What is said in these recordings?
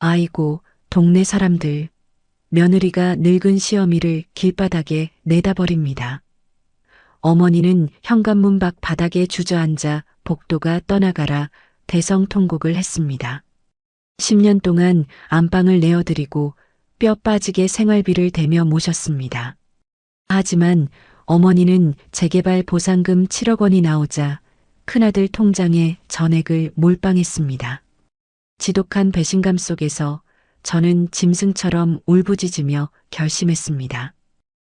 아이고, 동네 사람들. 며느리가 늙은 시어미를 길바닥에 내다 버립니다. 어머니는 현관문 밖 바닥에 주저앉아 복도가 떠나가라 대성통곡을 했습니다. 10년 동안 안방을 내어드리고 뼈 빠지게 생활비를 대며 모셨습니다. 하지만 어머니는 재개발 보상금 7억 원이 나오자 큰아들 통장에 전액을 몰빵했습니다. 지독한 배신감 속에서 저는 짐승처럼 울부짖으며 결심했습니다.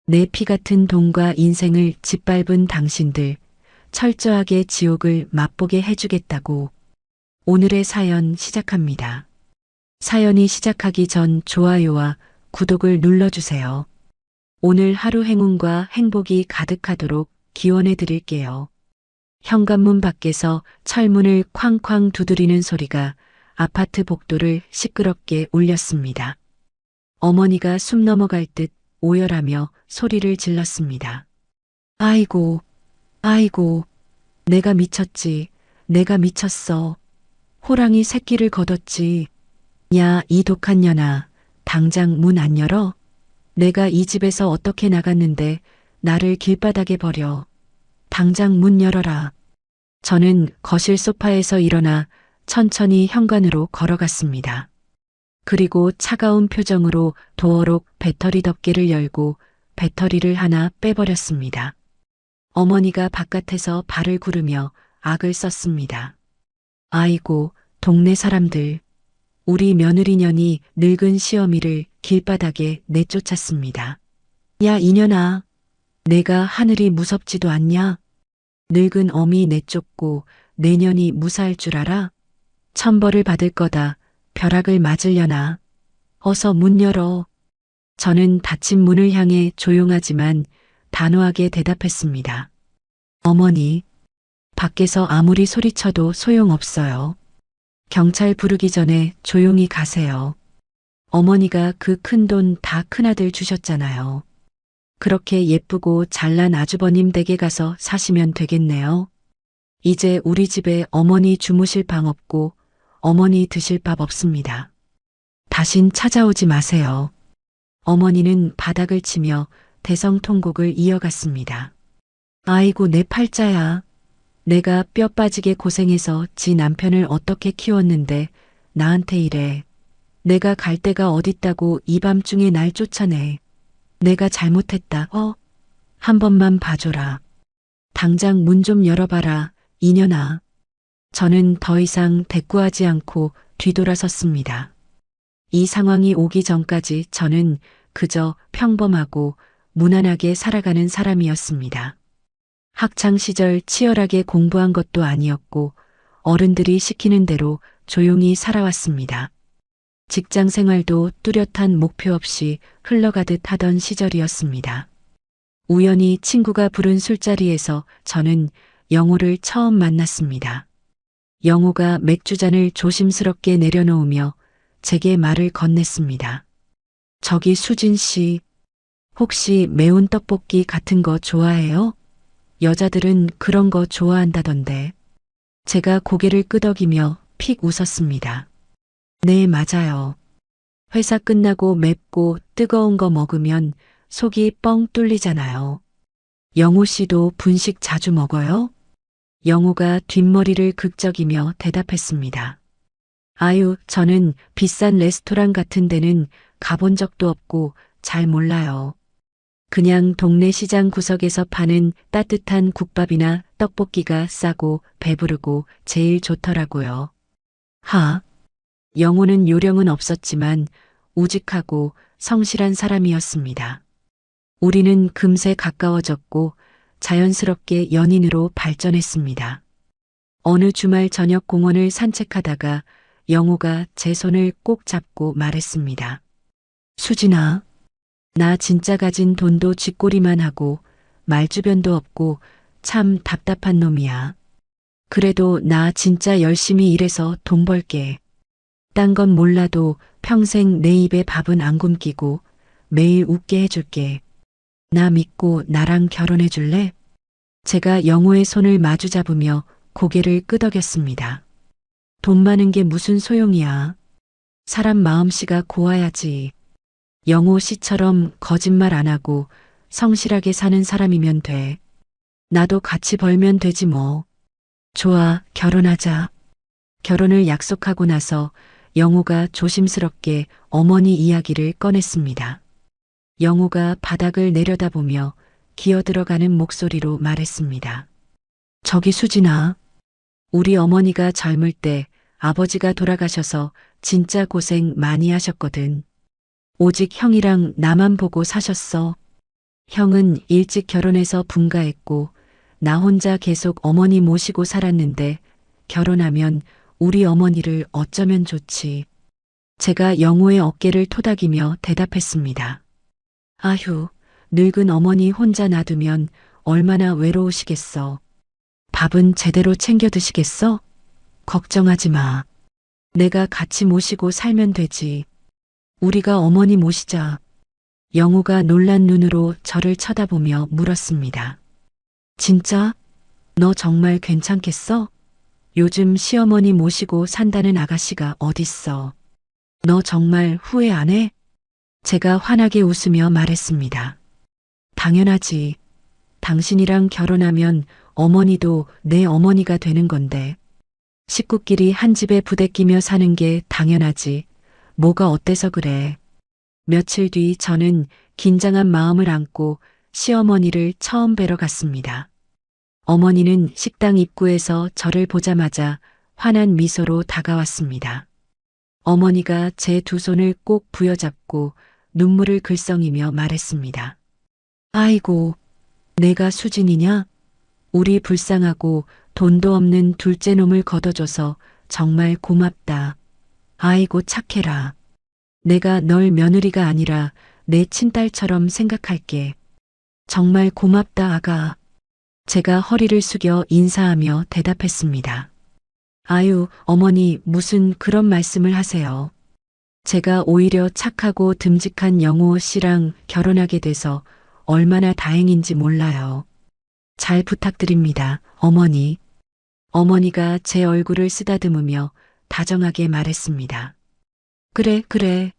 내 피 같은 돈과 인생을 짓밟은 당신들, 철저하게 지옥을 맛보게 해주겠다고. 오늘의 사연 시작합니다. 사연이 시작하기 전 좋아요와 구독을 눌러주세요. 오늘 하루 행운과 행복이 가득하도록 기원해 드릴게요. 현관문 밖에서 철문을 쾅쾅 두드리는 소리가 아파트 복도를 시끄럽게 울렸습니다. 어머니가 숨 넘어갈 듯 오열하며 소리를 질렀습니다. 아이고, 아이고, 내가 미쳤지, 내가 미쳤어. 호랑이 새끼를 거뒀지. 야, 이 독한 년아, 당장 문 안 열어? 내가 이 집에서 어떻게 나갔는데 나를 길바닥에 버려. 당장 문 열어라. 저는 거실 소파에서 일어나 천천히 현관으로 걸어갔습니다. 그리고 차가운 표정으로 도어록 배터리 덮개를 열고 배터리를 하나 빼버렸습니다. 어머니가 바깥에서 발을 구르며 악을 썼습니다. 아이고, 동네 사람들. 우리 며느리년이 늙은 시어미를 길바닥에 내쫓았습니다. 야, 이년아. 내가 하늘이 무섭지도 않냐? 늙은 어미 내쫓고 내년이 무사할 줄 알아? 천벌을 받을 거다. 벼락을 맞으려나. 어서 문 열어. 저는 닫힌 문을 향해 조용하지만 단호하게 대답했습니다. 어머니, 밖에서 아무리 소리쳐도 소용없어요. 경찰 부르기 전에 조용히 가세요. 어머니가 그 큰 돈 다 큰아들 주셨잖아요. 그렇게 예쁘고 잘난 아주버님 댁에 가서 사시면 되겠네요. 이제 우리 집에 어머니 주무실 방 없고 어머니 드실 밥 없습니다. 다신 찾아오지 마세요. 어머니는 바닥을 치며 대성통곡을 이어갔습니다. 아이고, 내 팔자야. 내가 뼈 빠지게 고생해서 지 남편을 어떻게 키웠는데 나한테 이래. 내가 갈 데가 어딨다고 이 밤중에 날 쫓아내. 내가 잘못했다. 한 번만 봐줘라. 당장 문 좀 열어봐라, 이년아. 저는 더 이상 대꾸하지 않고 뒤돌아섰습니다. 이 상황이 오기 전까지 저는 그저 평범하고 무난하게 살아가는 사람이었습니다. 학창 시절 치열하게 공부한 것도 아니었고 어른들이 시키는 대로 조용히 살아왔습니다. 직장 생활도 뚜렷한 목표 없이 흘러가듯 하던 시절이었습니다. 우연히 친구가 부른 술자리에서 저는 영호를 처음 만났습니다. 영호가 맥주잔을 조심스럽게 내려놓으며 제게 말을 건넸습니다. 저기 수진 씨, 혹시 매운 떡볶이 같은 거 좋아해요? 여자들은 그런 거 좋아한다던데. 제가 고개를 끄덕이며 픽 웃었습니다. 네, 맞아요. 회사 끝나고 맵고 뜨거운 거 먹으면 속이 뻥 뚫리잖아요. 영호 씨도 분식 자주 먹어요? 영호가 뒷머리를 극적이며 대답했습니다. 아유, 저는 비싼 레스토랑 같은 데는 가본 적도 없고 잘 몰라요. 그냥 동네 시장 구석에서 파는 따뜻한 국밥이나 떡볶이가 싸고 배부르고 제일 좋더라고요. 영호는 요령은 없었지만 우직하고 성실한 사람이었습니다. 우리는 금세 가까워졌고 자연스럽게 연인으로 발전했습니다. 어느 주말 저녁 공원을 산책하다가 영호가 제 손을 꼭 잡고 말했습니다. 수진아, 나 진짜 가진 돈도 쥐꼬리만 하고 말주변도 없고 참 답답한 놈이야. 그래도 나 진짜 열심히 일해서 돈 벌게. 딴 건 몰라도 평생 내 입에 밥은 안 굶기고 매일 웃게 해줄게. 나 믿고 나랑 결혼해 줄래? 제가 영호의 손을 마주 잡으며 고개를 끄덕였습니다. 돈 많은 게 무슨 소용이야. 사람 마음씨가 고와야지. 영호 씨처럼 거짓말 안 하고 성실하게 사는 사람이면 돼. 나도 같이 벌면 되지 뭐. 좋아, 결혼하자. 결혼을 약속하고 나서 영호가 조심스럽게 어머니 이야기를 꺼냈습니다. 영호가 바닥을 내려다보며 기어들어가는 목소리로 말했습니다. 저기 수진아. 우리 어머니가 젊을 때 아버지가 돌아가셔서 진짜 고생 많이 하셨거든. 오직 형이랑 나만 보고 사셨어. 형은 일찍 결혼해서 분가했고 나 혼자 계속 어머니 모시고 살았는데 결혼하면 우리 어머니를 어쩌면 좋지. 제가 영호의 어깨를 토닥이며 대답했습니다. 아휴, 늙은 어머니 혼자 놔두면 얼마나 외로우시겠어. 밥은 제대로 챙겨 드시겠어? 걱정하지 마. 내가 같이 모시고 살면 되지. 우리가 어머니 모시자. 영호가 놀란 눈으로 저를 쳐다보며 물었습니다. 진짜? 너 정말 괜찮겠어? 요즘 시어머니 모시고 산다는 아가씨가 어딨어. 너 정말 후회 안 해? 제가 환하게 웃으며 말했습니다. 당연하지. 당신이랑 결혼하면 어머니도 내 어머니가 되는 건데. 식구끼리 한 집에 부대끼며 사는 게 당연하지. 뭐가 어때서 그래. 며칠 뒤 저는 긴장한 마음을 안고 시어머니를 처음 뵈러 갔습니다. 어머니는 식당 입구에서 저를 보자마자 환한 미소로 다가왔습니다. 어머니가 제 두 손을 꼭 부여잡고 눈물을 글썽이며 말했습니다. 아이고, 내가 수진이냐? 우리 불쌍하고 돈도 없는 둘째 놈을 걷어줘서 정말 고맙다. 아이고 착해라. 내가 널 며느리가 아니라 내 친딸처럼 생각할게. 정말 고맙다 아가. 제가 허리를 숙여 인사하며 대답했습니다. 아유, 어머니 무슨 그런 말씀을 하세요. 제가 오히려 착하고 듬직한 영호 씨랑 결혼하게 돼서 얼마나 다행인지 몰라요. 잘 부탁드립니다, 어머니. 어머니가 제 얼굴을 쓰다듬으며 다정하게 말했습니다. 그래, 그래.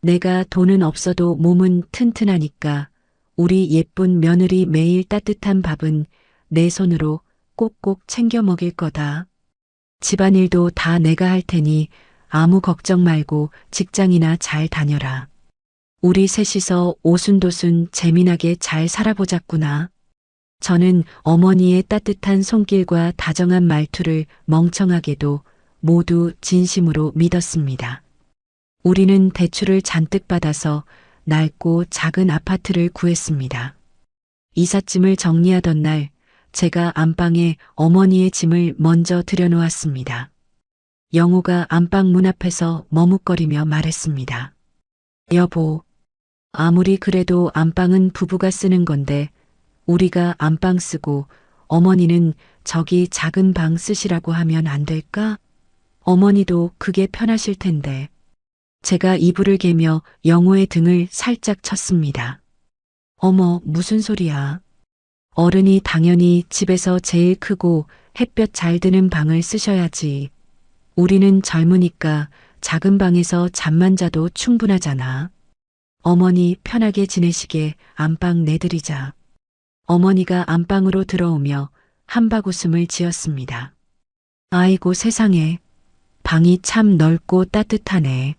내가 돈은 없어도 몸은 튼튼하니까 우리 예쁜 며느리 매일 따뜻한 밥은 내 손으로 꼭꼭 챙겨 먹일 거다. 집안일도 다 내가 할 테니 아무 걱정 말고 직장이나 잘 다녀라. 우리 셋이서 오순도순 재미나게 잘 살아보자꾸나. 저는 어머니의 따뜻한 손길과 다정한 말투를 멍청하게도 모두 진심으로 믿었습니다. 우리는 대출을 잔뜩 받아서 낡고 작은 아파트를 구했습니다. 이삿짐을 정리하던 날 제가 안방에 어머니의 짐을 먼저 들여놓았습니다. 영호가 안방 문 앞에서 머뭇거리며 말했습니다. 여보, 아무리 그래도 안방은 부부가 쓰는 건데 우리가 안방 쓰고 어머니는 저기 작은 방 쓰시라고 하면 안 될까? 어머니도 그게 편하실 텐데. 제가 이불을 개며 영호의 등을 살짝 쳤습니다. 어머, 무슨 소리야. 어른이 당연히 집에서 제일 크고 햇볕 잘 드는 방을 쓰셔야지. 우리는 젊으니까 작은 방에서 잠만 자도 충분하잖아. 어머니 편하게 지내시게 안방 내드리자. 어머니가 안방으로 들어오며 한박웃음을 지었습니다. 아이고 세상에, 방이 참 넓고 따뜻하네.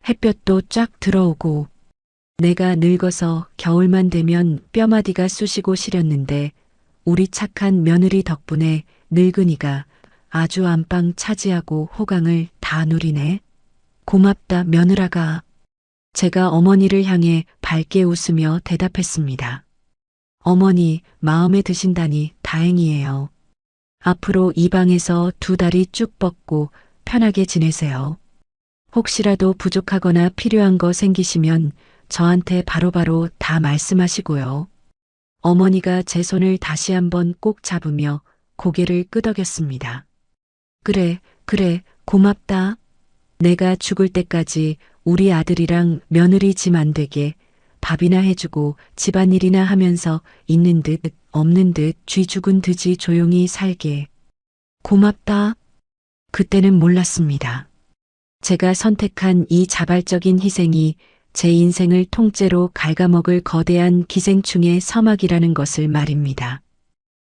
햇볕도 쫙 들어오고. 내가 늙어서 겨울만 되면 뼈마디가 쑤시고 시렸는데 우리 착한 며느리 덕분에 늙은이가 아주 안방 차지하고 호강을 다 누리네. 고맙다 며느라가. 제가 어머니를 향해 밝게 웃으며 대답했습니다. 어머니 마음에 드신다니 다행이에요. 앞으로 이 방에서 두 다리 쭉 뻗고 편하게 지내세요. 혹시라도 부족하거나 필요한 거 생기시면 저한테 바로바로 다 말씀하시고요. 어머니가 제 손을 다시 한번 꼭 잡으며 고개를 끄덕였습니다. 그래, 그래, 고맙다. 내가 죽을 때까지 우리 아들이랑 며느리 짐 안 되게 밥이나 해주고 집안일이나 하면서 있는 듯 없는 듯 쥐 죽은 듯이 조용히 살게. 고맙다. 그때는 몰랐습니다. 제가 선택한 이 자발적인 희생이 제 인생을 통째로 갉아먹을 거대한 기생충의 서막이라는 것을 말입니다.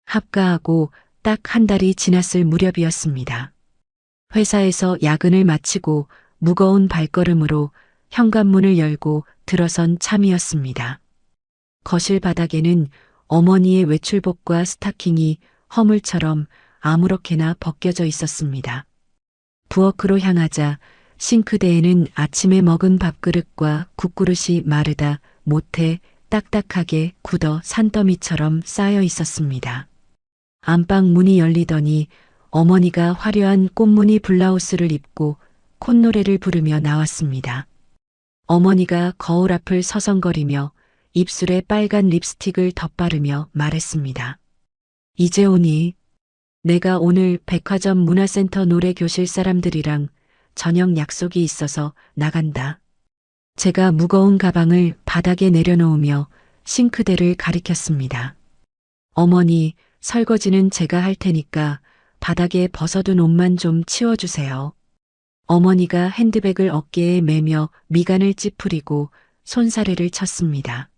합가하고 딱 한 달이 지났을 무렵이었습니다. 회사에서 야근을 마치고 무거운 발걸음으로 현관문을 열고 들어선 참이었습니다. 거실 바닥에는 어머니의 외출복과 스타킹이 허물처럼 아무렇게나 벗겨져 있었습니다. 부엌으로 향하자 싱크대에는 아침에 먹은 밥그릇과 국그릇이 마르다 못해 딱딱하게 굳어 산더미처럼 쌓여 있었습니다. 안방 문이 열리더니 어머니가 화려한 꽃무늬 블라우스를 입고 콧노래를 부르며 나왔습니다. 어머니가 거울 앞을 서성거리며 입술에 빨간 립스틱을 덧바르며 말했습니다. 이제 오니? 내가 오늘 백화점 문화센터 노래교실 사람들이랑 저녁 약속이 있어서 나간다. 제가 무거운 가방을 바닥에 내려놓으며 싱크대를 가리켰습니다. 어머니, 설거지는 제가 할 테니까 바닥에 벗어둔 옷만 좀 치워주세요. 어머니가 핸드백을 어깨에 매며 미간을 찌푸리고 손사래를 쳤습니다.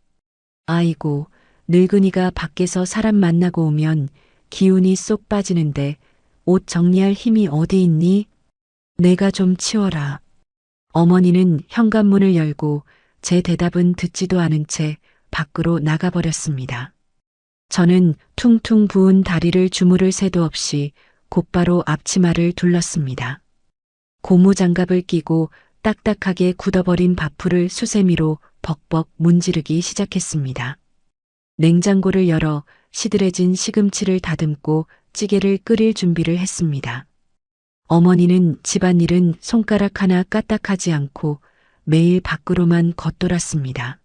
아이고, 늙은이가 밖에서 사람 만나고 오면 기운이 쏙 빠지는데 옷 정리할 힘이 어디 있니? 내가 좀 치워라. 어머니는 현관문을 열고 제 대답은 듣지도 않은 채 밖으로 나가버렸습니다. 저는 퉁퉁 부은 다리를 주무를 새도 없이 곧바로 앞치마를 둘렀습니다. 고무장갑을 끼고 딱딱하게 굳어버린 밥풀을 수세미로 벅벅 문지르기 시작했습니다. 냉장고를 열어 시들해진 시금치를 다듬고 찌개를 끓일 준비를 했습니다. 어머니는 집안일은 손가락 하나 까딱하지 않고 매일 밖으로만 겉돌았습니다.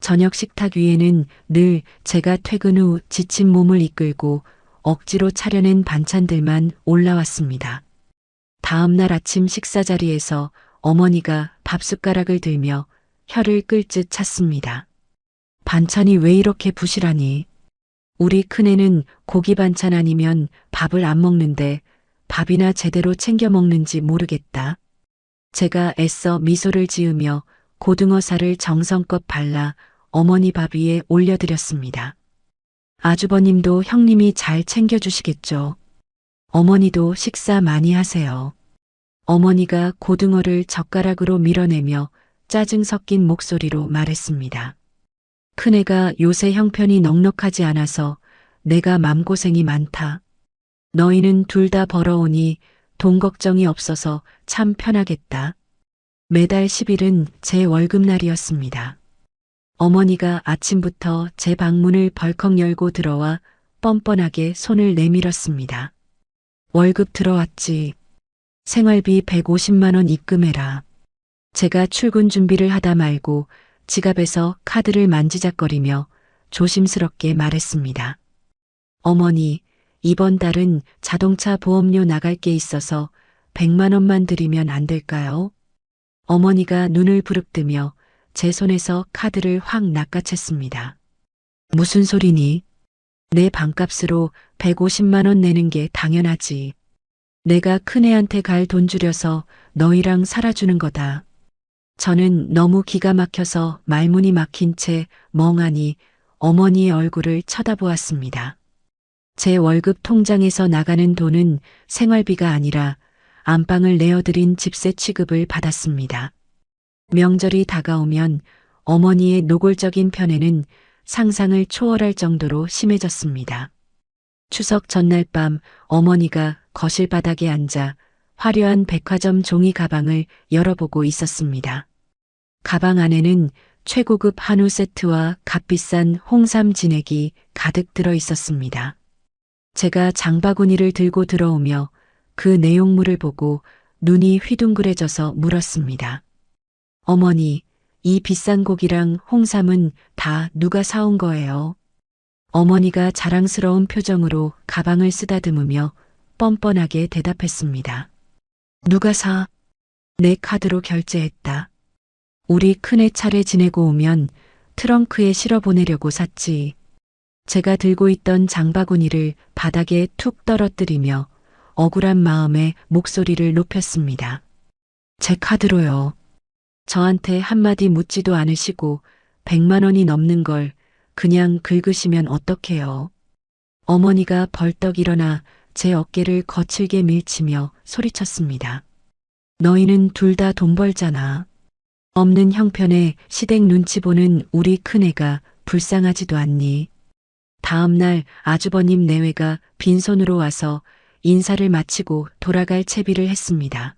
저녁 식탁 위에는 늘 제가 퇴근 후 지친 몸을 이끌고 억지로 차려낸 반찬들만 올라왔습니다. 다음 날 아침 식사 자리에서 어머니가 밥숟가락을 들며 혀를 끌 듯 찼습니다. 반찬이 왜 이렇게 부실하니? 우리 큰애는 고기 반찬 아니면 밥을 안 먹는데 밥이나 제대로 챙겨 먹는지 모르겠다. 제가 애써 미소를 지으며 고등어살을 정성껏 발라 어머니 밥 위에 올려드렸습니다. 아주버님도 형님이 잘 챙겨주시겠죠. 어머니도 식사 많이 하세요. 어머니가 고등어를 젓가락으로 밀어내며 짜증 섞인 목소리로 말했습니다. 큰애가 요새 형편이 넉넉하지 않아서 내가 맘고생이 많다. 너희는 둘 다 벌어오니 돈 걱정이 없어서 참 편하겠다. 매달 10일은 제 월급날이었습니다. 어머니가 아침부터 제 방문을 벌컥 열고 들어와 뻔뻔하게 손을 내밀었습니다. 월급 들어왔지. 생활비 150만 원 입금해라. 제가 출근 준비를 하다 말고 지갑에서 카드를 만지작거리며 조심스럽게 말했습니다. 어머니, 이번 달은 자동차 보험료 나갈 게 있어서 100만 원만 드리면 안 될까요? 어머니가 눈을 부릅뜨며 제 손에서 카드를 확 낚아챘습니다. 무슨 소리니? 내 방값으로 150만 원 내는 게 당연하지. 내가 큰애한테 갈 돈 줄여서 너희랑 살아주는 거다. 저는 너무 기가 막혀서 말문이 막힌 채 멍하니 어머니의 얼굴을 쳐다보았습니다. 제 월급 통장에서 나가는 돈은 생활비가 아니라 안방을 내어드린 집세 취급을 받았습니다. 명절이 다가오면 어머니의 노골적인 편애는 상상을 초월할 정도로 심해졌습니다. 추석 전날 밤 어머니가 거실 바닥에 앉아 화려한 백화점 종이 가방을 열어보고 있었습니다. 가방 안에는 최고급 한우 세트와 값비싼 홍삼 진액이 가득 들어 있었습니다. 제가 장바구니를 들고 들어오며 그 내용물을 보고 눈이 휘둥그레져서 물었습니다. 어머니, 이 비싼 고기랑 홍삼은 다 누가 사온 거예요? 어머니가 자랑스러운 표정으로 가방을 쓰다듬으며 뻔뻔하게 대답했습니다. 누가 사? 내 카드로 결제했다. 우리 큰애 차례 지내고 오면 트렁크에 실어 보내려고 샀지. 제가 들고 있던 장바구니를 바닥에 툭 떨어뜨리며 억울한 마음에 목소리를 높였습니다. 제 카드로요. 저한테 한마디 묻지도 않으시고 100만 원이 넘는 걸 그냥 긁으시면 어떡해요. 어머니가 벌떡 일어나 제 어깨를 거칠게 밀치며 소리쳤습니다. 너희는 둘 다 돈 벌잖아. 없는 형편에 시댁 눈치 보는 우리 큰애가 불쌍하지도 않니. 다음 날 아주버님 내외가 빈손으로 와서 인사를 마치고 돌아갈 채비를 했습니다.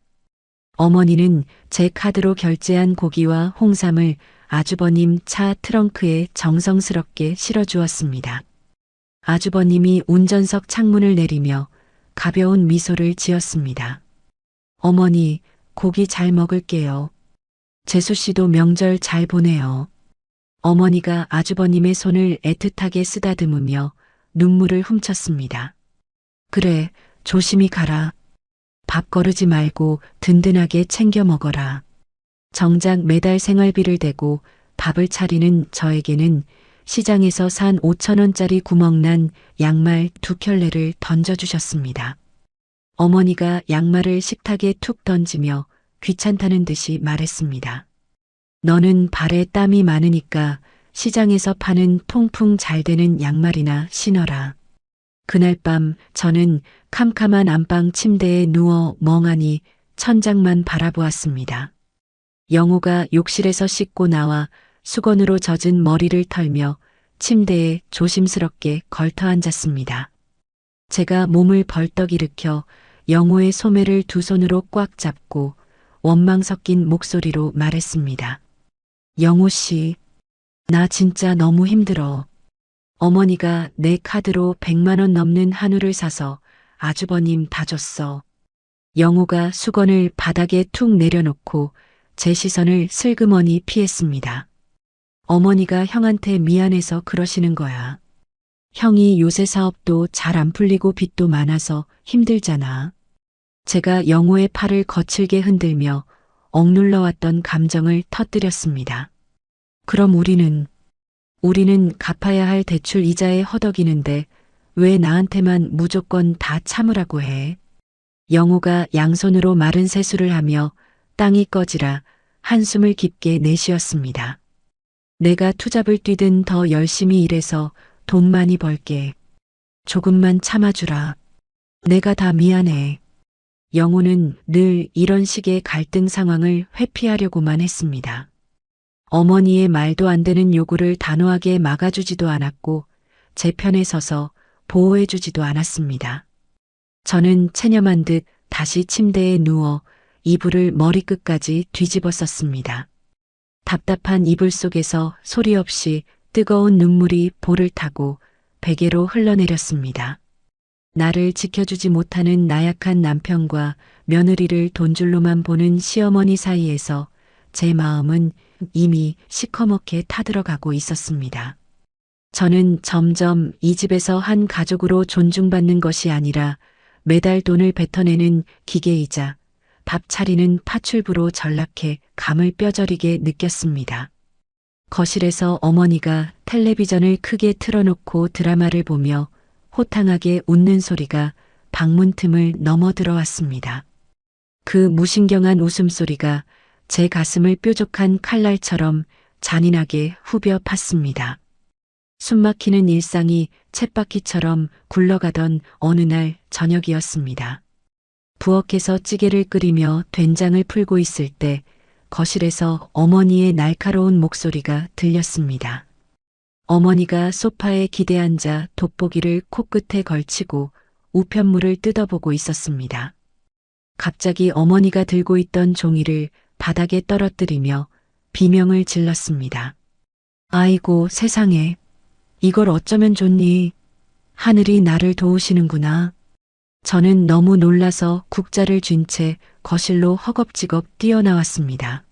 어머니는 제 카드로 결제한 고기와 홍삼을 아주버님 차 트렁크에 정성스럽게 실어주었습니다. 아주버님이 운전석 창문을 내리며 가벼운 미소를 지었습니다. 어머니, 고기 잘 먹을게요. 재수 씨도 명절 잘 보내요. 어머니가 아주버님의 손을 애틋하게 쓰다듬으며 눈물을 훔쳤습니다. 그래, 조심히 가라. 밥 거르지 말고 든든하게 챙겨 먹어라. 정작 매달 생활비를 대고 밥을 차리는 저에게는 시장에서 산 5,000원짜리 구멍난 양말 2켤레를 던져주셨습니다. 어머니가 양말을 식탁에 툭 던지며 귀찮다는 듯이 말했습니다. 너는 발에 땀이 많으니까 시장에서 파는 통풍 잘 되는 양말이나 신어라. 그날 밤 저는 캄캄한 안방 침대에 누워 멍하니 천장만 바라보았습니다. 영호가 욕실에서 씻고 나와 수건으로 젖은 머리를 털며 침대에 조심스럽게 걸터 앉았습니다. 제가 몸을 벌떡 일으켜 영호의 소매를 두 손으로 꽉 잡고 원망 섞인 목소리로 말했습니다. 영호 씨, 나 진짜 너무 힘들어. 어머니가 내 카드로 100만 원 넘는 한우를 사서 아주버님 다 줬어. 영호가 수건을 바닥에 툭 내려놓고 제 시선을 슬그머니 피했습니다. 어머니가 형한테 미안해서 그러시는 거야. 형이 요새 사업도 잘 안 풀리고 빚도 많아서 힘들잖아. 제가 영호의 팔을 거칠게 흔들며 억눌러왔던 감정을 터뜨렸습니다. 그럼 우리는 갚아야 할 대출 이자에 허덕이는데 왜 나한테만 무조건 다 참으라고 해? 영호가 양손으로 마른 세수를 하며 땅이 꺼지라 한숨을 깊게 내쉬었습니다. 내가 투잡을 뛰든 더 열심히 일해서 돈 많이 벌게. 조금만 참아주라. 내가 다 미안해. 영호는 늘 이런 식의 갈등 상황을 회피하려고만 했습니다. 어머니의 말도 안 되는 요구를 단호하게 막아주지도 않았고 제 편에 서서 보호해주지도 않았습니다. 저는 체념한 듯 다시 침대에 누워 이불을 머리끝까지 뒤집어 썼습니다. 답답한 이불 속에서 소리 없이 뜨거운 눈물이 볼을 타고 베개로 흘러내렸습니다. 나를 지켜주지 못하는 나약한 남편과 며느리를 돈줄로만 보는 시어머니 사이에서 제 마음은 이미 시커멓게 타들어가고 있었습니다. 저는 점점 이 집에서 한 가족으로 존중받는 것이 아니라 매달 돈을 뱉어내는 기계이자 밥 차리는 파출부로 전락해 감을 뼈저리게 느꼈습니다. 거실에서 어머니가 텔레비전을 크게 틀어놓고 드라마를 보며 호탕하게 웃는 소리가 방문 틈을 넘어 들어왔습니다. 그 무신경한 웃음소리가 제 가슴을 뾰족한 칼날처럼 잔인하게 후벼 팠습니다. 숨막히는 일상이 쳇바퀴처럼 굴러가던 어느 날 저녁이었습니다. 부엌에서 찌개를 끓이며 된장을 풀고 있을 때 거실에서 어머니의 날카로운 목소리가 들렸습니다. 어머니가 소파에 기대앉아 돋보기를 코끝에 걸치고 우편물을 뜯어보고 있었습니다. 갑자기 어머니가 들고 있던 종이를 바닥에 떨어뜨리며 비명을 질렀습니다. 아이고 세상에, 이걸 어쩌면 좋니? 하늘이 나를 도우시는구나. 저는 너무 놀라서 국자를 쥔 채 거실로 허겁지겁 뛰어나왔습니다.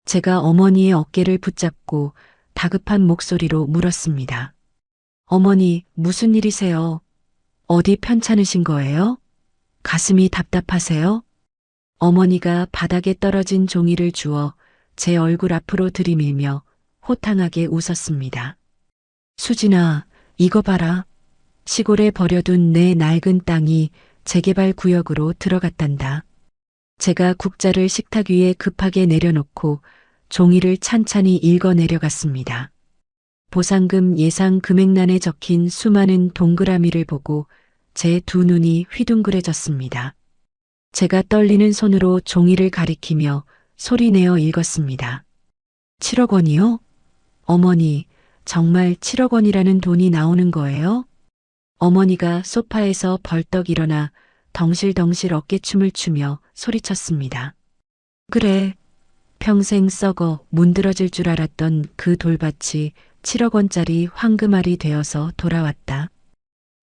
제가 어머니의 어깨를 붙잡고 다급한 목소리로 물었습니다. 어머니, 무슨 일이세요? 어디 편찮으신 거예요? 가슴이 답답하세요? 어머니가 바닥에 떨어진 종이를 주워 제 얼굴 앞으로 들이밀며 호탕하게 웃었습니다. 수진아, 이거 봐라. 시골에 버려둔 내 낡은 땅이 재개발 구역으로 들어갔단다. 제가 국자를 식탁 위에 급하게 내려놓고 종이를 찬찬히 읽어 내려갔습니다. 보상금 예상 금액란에 적힌 수많은 동그라미를 보고 제 두 눈이 휘둥그레졌습니다. 제가 떨리는 손으로 종이를 가리키며 소리내어 읽었습니다. 7억 원이요? 어머니, 정말 7억 원이라는 돈이 나오는 거예요? 어머니가 소파에서 벌떡 일어나 덩실덩실 어깨춤을 추며 소리쳤습니다. 그래, 평생 썩어 문드러질 줄 알았던 그 돌밭이 7억 원짜리 황금알이 되어서 돌아왔다.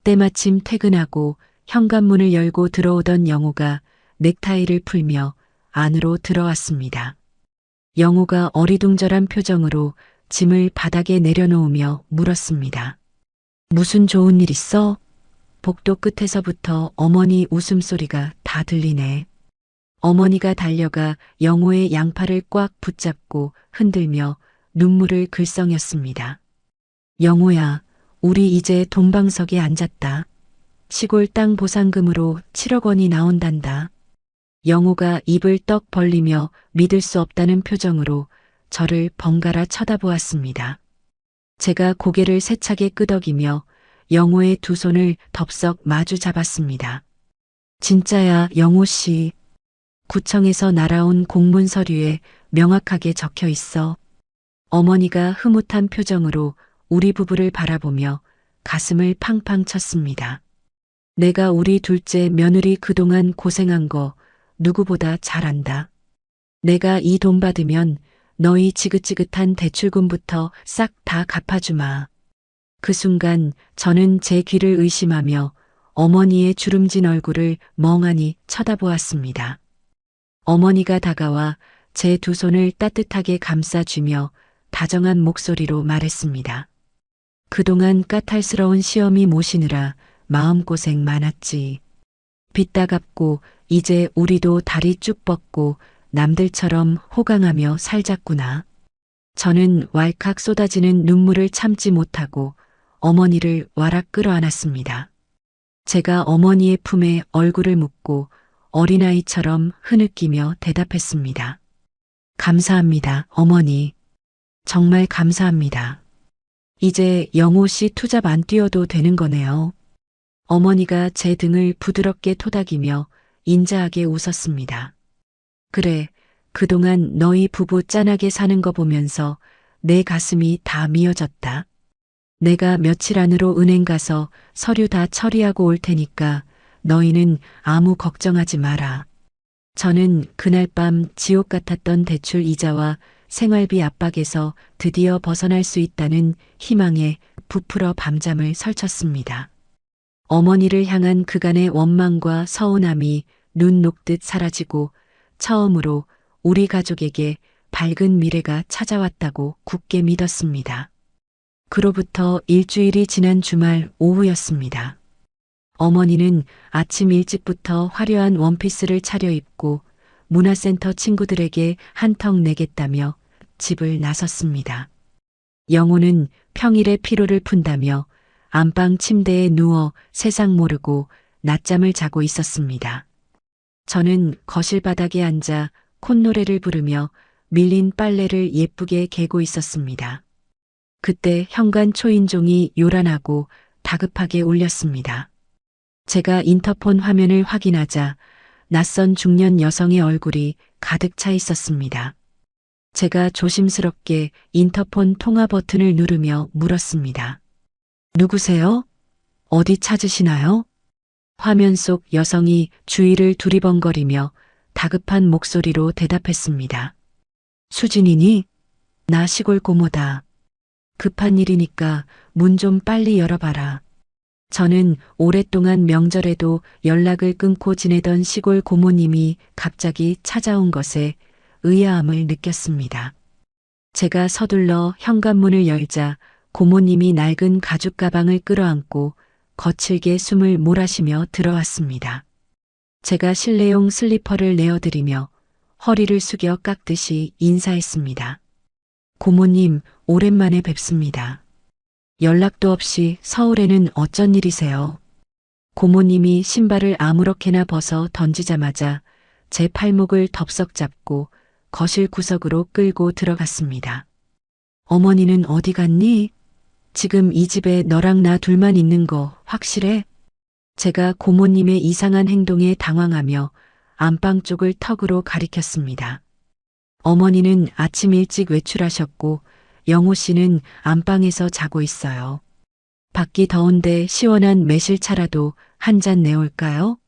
때마침 퇴근하고 현관문을 열고 들어오던 영호가 넥타이를 풀며 안으로 들어왔습니다. 영호가 어리둥절한 표정으로 짐을 바닥에 내려놓으며 물었습니다. 무슨 좋은 일 있어? 복도 끝에서부터 어머니 웃음소리가 다 들리네. 어머니가 달려가 영호의 양팔을 꽉 붙잡고 흔들며 눈물을 글썽였습니다. 영호야, 우리 이제 돈방석에 앉았다. 시골 땅 보상금으로 7억 원이 나온단다. 영호가 입을 떡 벌리며 믿을 수 없다는 표정으로 저를 번갈아 쳐다보았습니다. 제가 고개를 세차게 끄덕이며 영호의 두 손을 덥석 마주 잡았습니다. 진짜야, 영호 씨. 구청에서 날아온 공문 서류에 명확하게 적혀 있어. 어머니가 흐뭇한 표정으로 우리 부부를 바라보며 가슴을 팡팡 쳤습니다. 내가 우리 둘째 며느리 그동안 고생한 거 누구보다 잘 안다. 내가 이 돈 받으면 너희 지긋지긋한 대출금부터 싹 다 갚아주마. 그 순간 저는 제 귀를 의심하며 어머니의 주름진 얼굴을 멍하니 쳐다보았습니다. 어머니가 다가와 제 두 손을 따뜻하게 감싸주며 다정한 목소리로 말했습니다. 그동안 까탈스러운 시어미 모시느라 마음고생 많았지. 빚 다 갚고 이제 우리도 다리 쭉 뻗고 남들처럼 호강하며 살자꾸나. 저는 왈칵 쏟아지는 눈물을 참지 못하고 어머니를 와락 끌어안았습니다. 제가 어머니의 품에 얼굴을 묻고 어린아이처럼 흐느끼며 대답했습니다. 감사합니다, 어머니. 정말 감사합니다. 이제 영호 씨 투잡 안 뛰어도 되는 거네요. 어머니가 제 등을 부드럽게 토닥이며 인자하게 웃었습니다. 그래, 그동안 너희 부부 짠하게 사는 거 보면서 내 가슴이 다 미어졌다. 내가 며칠 안으로 은행 가서 서류 다 처리하고 올 테니까 너희는 아무 걱정하지 마라. 저는 그날 밤 지옥 같았던 대출 이자와 생활비 압박에서 드디어 벗어날 수 있다는 희망에 부풀어 밤잠을 설쳤습니다. 어머니를 향한 그간의 원망과 서운함이 눈 녹듯 사라지고 처음으로 우리 가족에게 밝은 미래가 찾아왔다고 굳게 믿었습니다. 그로부터 일주일이 지난 주말 오후였습니다. 어머니는 아침 일찍부터 화려한 원피스를 차려입고 문화센터 친구들에게 한턱 내겠다며 집을 나섰습니다. 영호는 평일에 피로를 푼다며 안방 침대에 누워 세상 모르고 낮잠을 자고 있었습니다. 저는 거실 바닥에 앉아 콧노래를 부르며 밀린 빨래를 예쁘게 개고 있었습니다. 그때 현관 초인종이 요란하고 다급하게 울렸습니다. 제가 인터폰 화면을 확인하자 낯선 중년 여성의 얼굴이 가득 차 있었습니다. 제가 조심스럽게 인터폰 통화 버튼을 누르며 물었습니다. 누구세요? 어디 찾으시나요? 화면 속 여성이 주위를 두리번거리며 다급한 목소리로 대답했습니다. 수진이니? 나 시골 고모다. 급한 일이니까 문 좀 빨리 열어봐라. 저는 오랫동안 명절에도 연락을 끊고 지내던 시골 고모님이 갑자기 찾아온 것에 의아함을 느꼈습니다. 제가 서둘러 현관문을 열자 고모님이 낡은 가죽 가방을 끌어안고 거칠게 숨을 몰아쉬며 들어왔습니다. 제가 실내용 슬리퍼를 내어드리며 허리를 숙여 깎듯이 인사했습니다. 고모님, 오랜만에 뵙습니다. 연락도 없이 서울에는 어쩐 일이세요? 고모님이 신발을 아무렇게나 벗어 던지자마자 제 팔목을 덥석 잡고 거실 구석으로 끌고 들어갔습니다. 어머니는 어디 갔니? 지금 이 집에 너랑 나 둘만 있는 거 확실해? 제가 고모님의 이상한 행동에 당황하며 안방 쪽을 턱으로 가리켰습니다. 어머니는 아침 일찍 외출하셨고 영호 씨는 안방에서 자고 있어요. 밖이 더운데 시원한 매실차라도 한 잔 내올까요?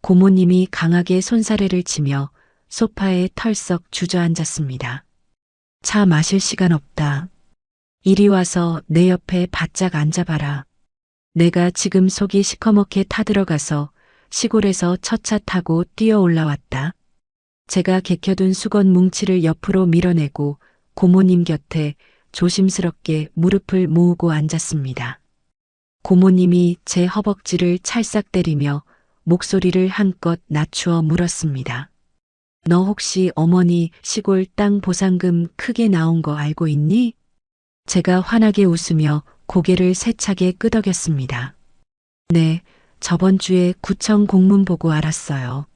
고모님이 강하게 손사래를 치며 소파에 털썩 주저앉았습니다. 차 마실 시간 없다. 이리 와서 내 옆에 바짝 앉아봐라. 내가 지금 속이 시커멓게 타들어가서 시골에서 첫 차 타고 뛰어 올라왔다. 제가 개켜둔 수건 뭉치를 옆으로 밀어내고 고모님 곁에 조심스럽게 무릎을 모으고 앉았습니다. 고모님이 제 허벅지를 찰싹 때리며 목소리를 한껏 낮추어 물었습니다. 너 혹시 어머니 시골 땅 보상금 크게 나온 거 알고 있니? 제가 환하게 웃으며 고개를 세차게 끄덕였습니다. 네, 저번 주에 구청 공문 보고 알았어요.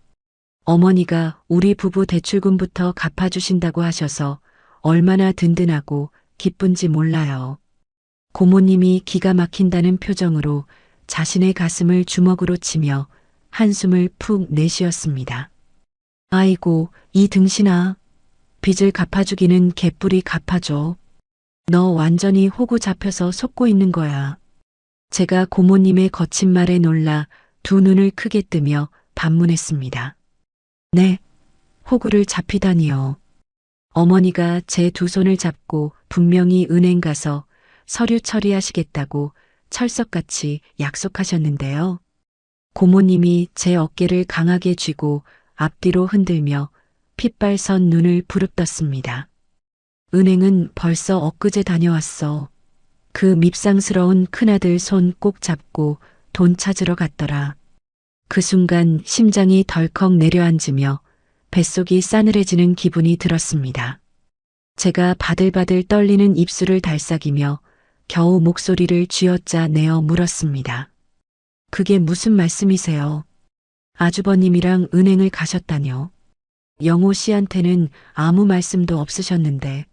어머니가 우리 부부 대출금부터 갚아주신다고 하셔서 얼마나 든든하고 기쁜지 몰라요. 고모님이 기가 막힌다는 표정으로 자신의 가슴을 주먹으로 치며 한숨을 푹 내쉬었습니다. 아이고, 이 등신아. 빚을 갚아주기는 개뿔이 갚아줘. 너 완전히 호구 잡혀서 속고 있는 거야. 제가 고모님의 거친 말에 놀라 두 눈을 크게 뜨며 반문했습니다. 네, 호구를 잡히다니요. 어머니가 제 두 손을 잡고 분명히 은행 가서 서류 처리하시겠다고 철석같이 약속하셨는데요. 고모님이 제 어깨를 강하게 쥐고 앞뒤로 흔들며 핏발선 눈을 부릅떴습니다. 은행은 벌써 엊그제 다녀왔어. 그 밉상스러운 큰아들 손 꼭 잡고 돈 찾으러 갔더라. 그 순간 심장이 덜컥 내려앉으며 뱃속이 싸늘해지는 기분이 들었습니다. 제가 바들바들 떨리는 입술을 달싹이며 겨우 목소리를 쥐어짜 내어 물었습니다. 그게 무슨 말씀이세요? 아주버님이랑 은행을 가셨다뇨? 영호 씨한테는 아무 말씀도 없으셨는데.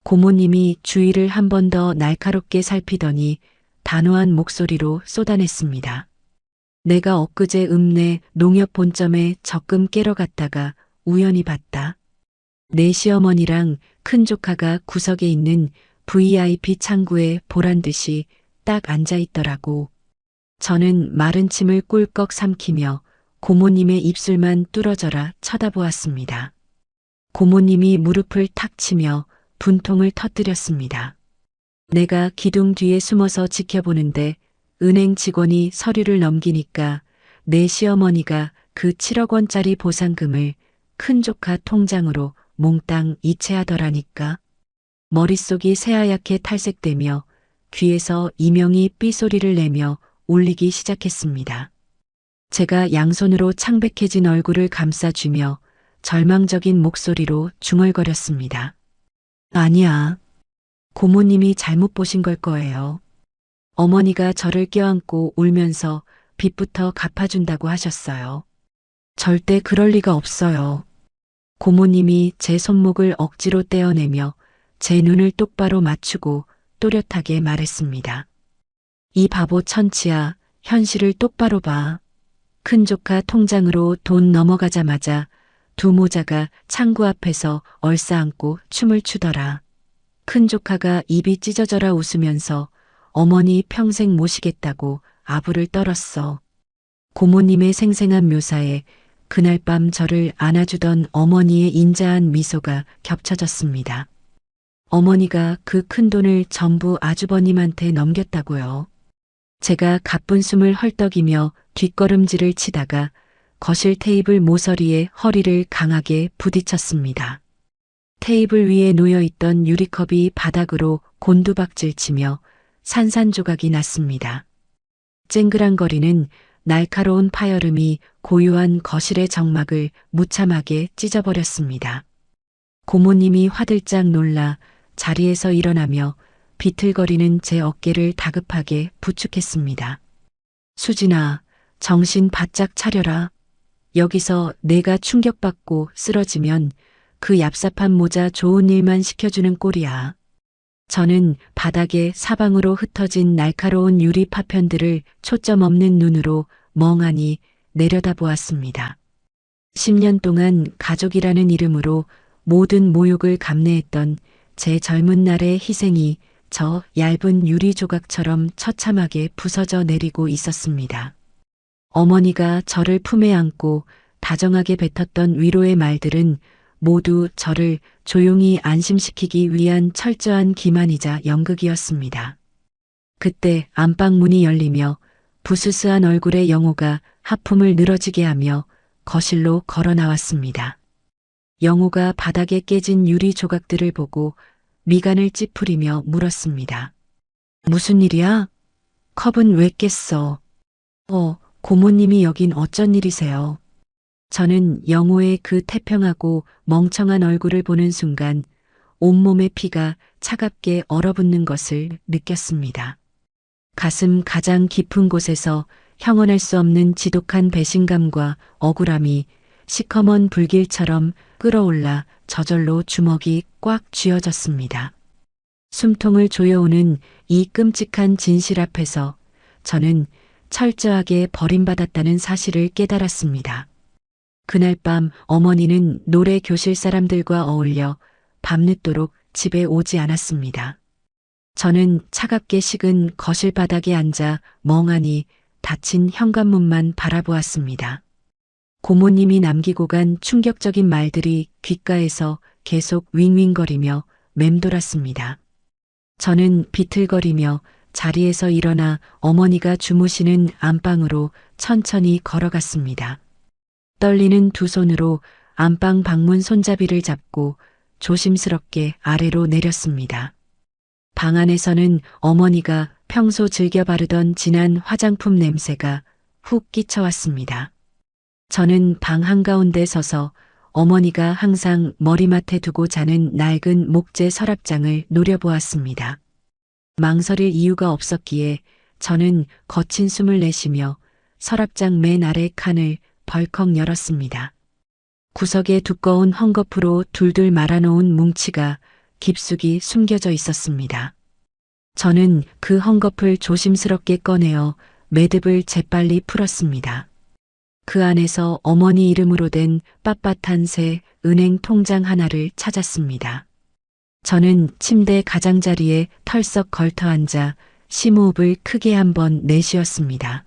고모님이 주위를 한 번 더 날카롭게 살피더니 단호한 목소리로 쏟아냈습니다. 내가 엊그제 읍내 농협 본점에 적금 깨러 갔다가 우연히 봤다. 내 시어머니랑 큰 조카가 구석에 있는 VIP 창구에 보란 듯이 딱 앉아 있더라고. 저는 마른 침을 꿀꺽 삼키며 고모님의 입술만 뚫어져라 쳐다보았습니다. 고모님이 무릎을 탁 치며 분통을 터뜨렸습니다. 내가 기둥 뒤에 숨어서 지켜보는데 은행 직원이 서류를 넘기니까 내 시어머니가 그 7억 원짜리 보상금을 큰 조카 통장으로 몽땅 이체하더라니까. 머릿속이 새하얗게 탈색되며 귀에서 이명이 삐소리를 내며 울리기 시작했습니다. 제가 양손으로 창백해진 얼굴을 감싸주며 절망적인 목소리로 중얼거렸습니다. 아니야. 고모님이 잘못 보신 걸 거예요. 어머니가 저를 껴안고 울면서 빚부터 갚아준다고 하셨어요. 절대 그럴 리가 없어요. 고모님이 제 손목을 억지로 떼어내며 제 눈을 똑바로 맞추고 또렷하게 말했습니다. 이 바보 천치야, 현실을 똑바로 봐. 큰 조카 통장으로 돈 넘어가자마자 두 모자가 창구 앞에서 얼싸안고 춤을 추더라. 큰 조카가 입이 찢어져라 웃으면서 어머니 평생 모시겠다고 아부를 떨었어. 고모님의 생생한 묘사에 그날 밤 저를 안아주던 어머니의 인자한 미소가 겹쳐졌습니다. 어머니가 그 큰 돈을 전부 아주버님한테 넘겼다고요. 제가 가쁜 숨을 헐떡이며 뒷걸음질을 치다가 거실 테이블 모서리에 허리를 강하게 부딪혔습니다. 테이블 위에 놓여있던 유리컵이 바닥으로 곤두박질 치며 산산조각이 났습니다. 쨍그랑거리는 날카로운 파열음이 고요한 거실의 정막을 무참하게 찢어버렸습니다. 고모님이 화들짝 놀라 자리에서 일어나며 비틀거리는 제 어깨를 다급하게 부축했습니다. 수진아, 정신 바짝 차려라. 여기서 내가 충격받고 쓰러지면 그 얍삽한 모자 좋은 일만 시켜주는 꼴이야. 저는 바닥에 사방으로 흩어진 날카로운 유리 파편들을 초점 없는 눈으로 멍하니 내려다보았습니다. 10년 동안 가족이라는 이름으로 모든 모욕을 감내했던 제 젊은 날의 희생이 저 얇은 유리 조각처럼 처참하게 부서져 내리고 있었습니다. 어머니가 저를 품에 안고 다정하게 뱉었던 위로의 말들은 모두 저를 조용히 안심시키기 위한 철저한 기만이자 연극이었습니다. 그때 안방 문이 열리며 부스스한 얼굴의 영호가 하품을 늘어지게 하며 거실로 걸어 나왔습니다. 영호가 바닥에 깨진 유리 조각들을 보고 미간을 찌푸리며 물었습니다. 무슨 일이야? 컵은 왜 깼어? 고모님이 여긴 어쩐 일이세요? 저는 영호의 그 태평하고 멍청한 얼굴을 보는 순간 온몸의 피가 차갑게 얼어붙는 것을 느꼈습니다. 가슴 가장 깊은 곳에서 형언할 수 없는 지독한 배신감과 억울함이 시커먼 불길처럼 끓어올라 저절로 주먹이 꽉 쥐어졌습니다. 숨통을 조여오는 이 끔찍한 진실 앞에서 저는 철저하게 버림받았다는 사실을 깨달았습니다. 그날 밤 어머니는 노래 교실 사람들과 어울려 밤늦도록 집에 오지 않았습니다. 저는 차갑게 식은 거실 바닥에 앉아 멍하니 닫힌 현관문만 바라보았습니다. 고모님이 남기고 간 충격적인 말들이 귓가에서 계속 윙윙거리며 맴돌았습니다. 저는 비틀거리며 자리에서 일어나 어머니가 주무시는 안방으로 천천히 걸어갔습니다. 떨리는 두 손으로 안방 방문 손잡이를 잡고 조심스럽게 아래로 내렸습니다. 방 안에서는 어머니가 평소 즐겨 바르던 진한 화장품 냄새가 훅 끼쳐왔습니다. 저는 방 한가운데 서서 어머니가 항상 머리맡에 두고 자는 낡은 목재 서랍장을 노려보았습니다. 망설일 이유가 없었기에 저는 거친 숨을 내쉬며 서랍장 맨 아래 칸을 벌컥 열었습니다. 구석에 두꺼운 헝겊으로 둘둘 말아놓은 뭉치가 깊숙이 숨겨져 있었습니다. 저는 그 헝겊을 조심스럽게 꺼내어 매듭을 재빨리 풀었습니다. 그 안에서 어머니 이름으로 된 빳빳한 새 은행 통장 하나를 찾았습니다. 저는 침대 가장자리에 털썩 걸터 앉아 심호흡을 크게 한번 내쉬었습니다.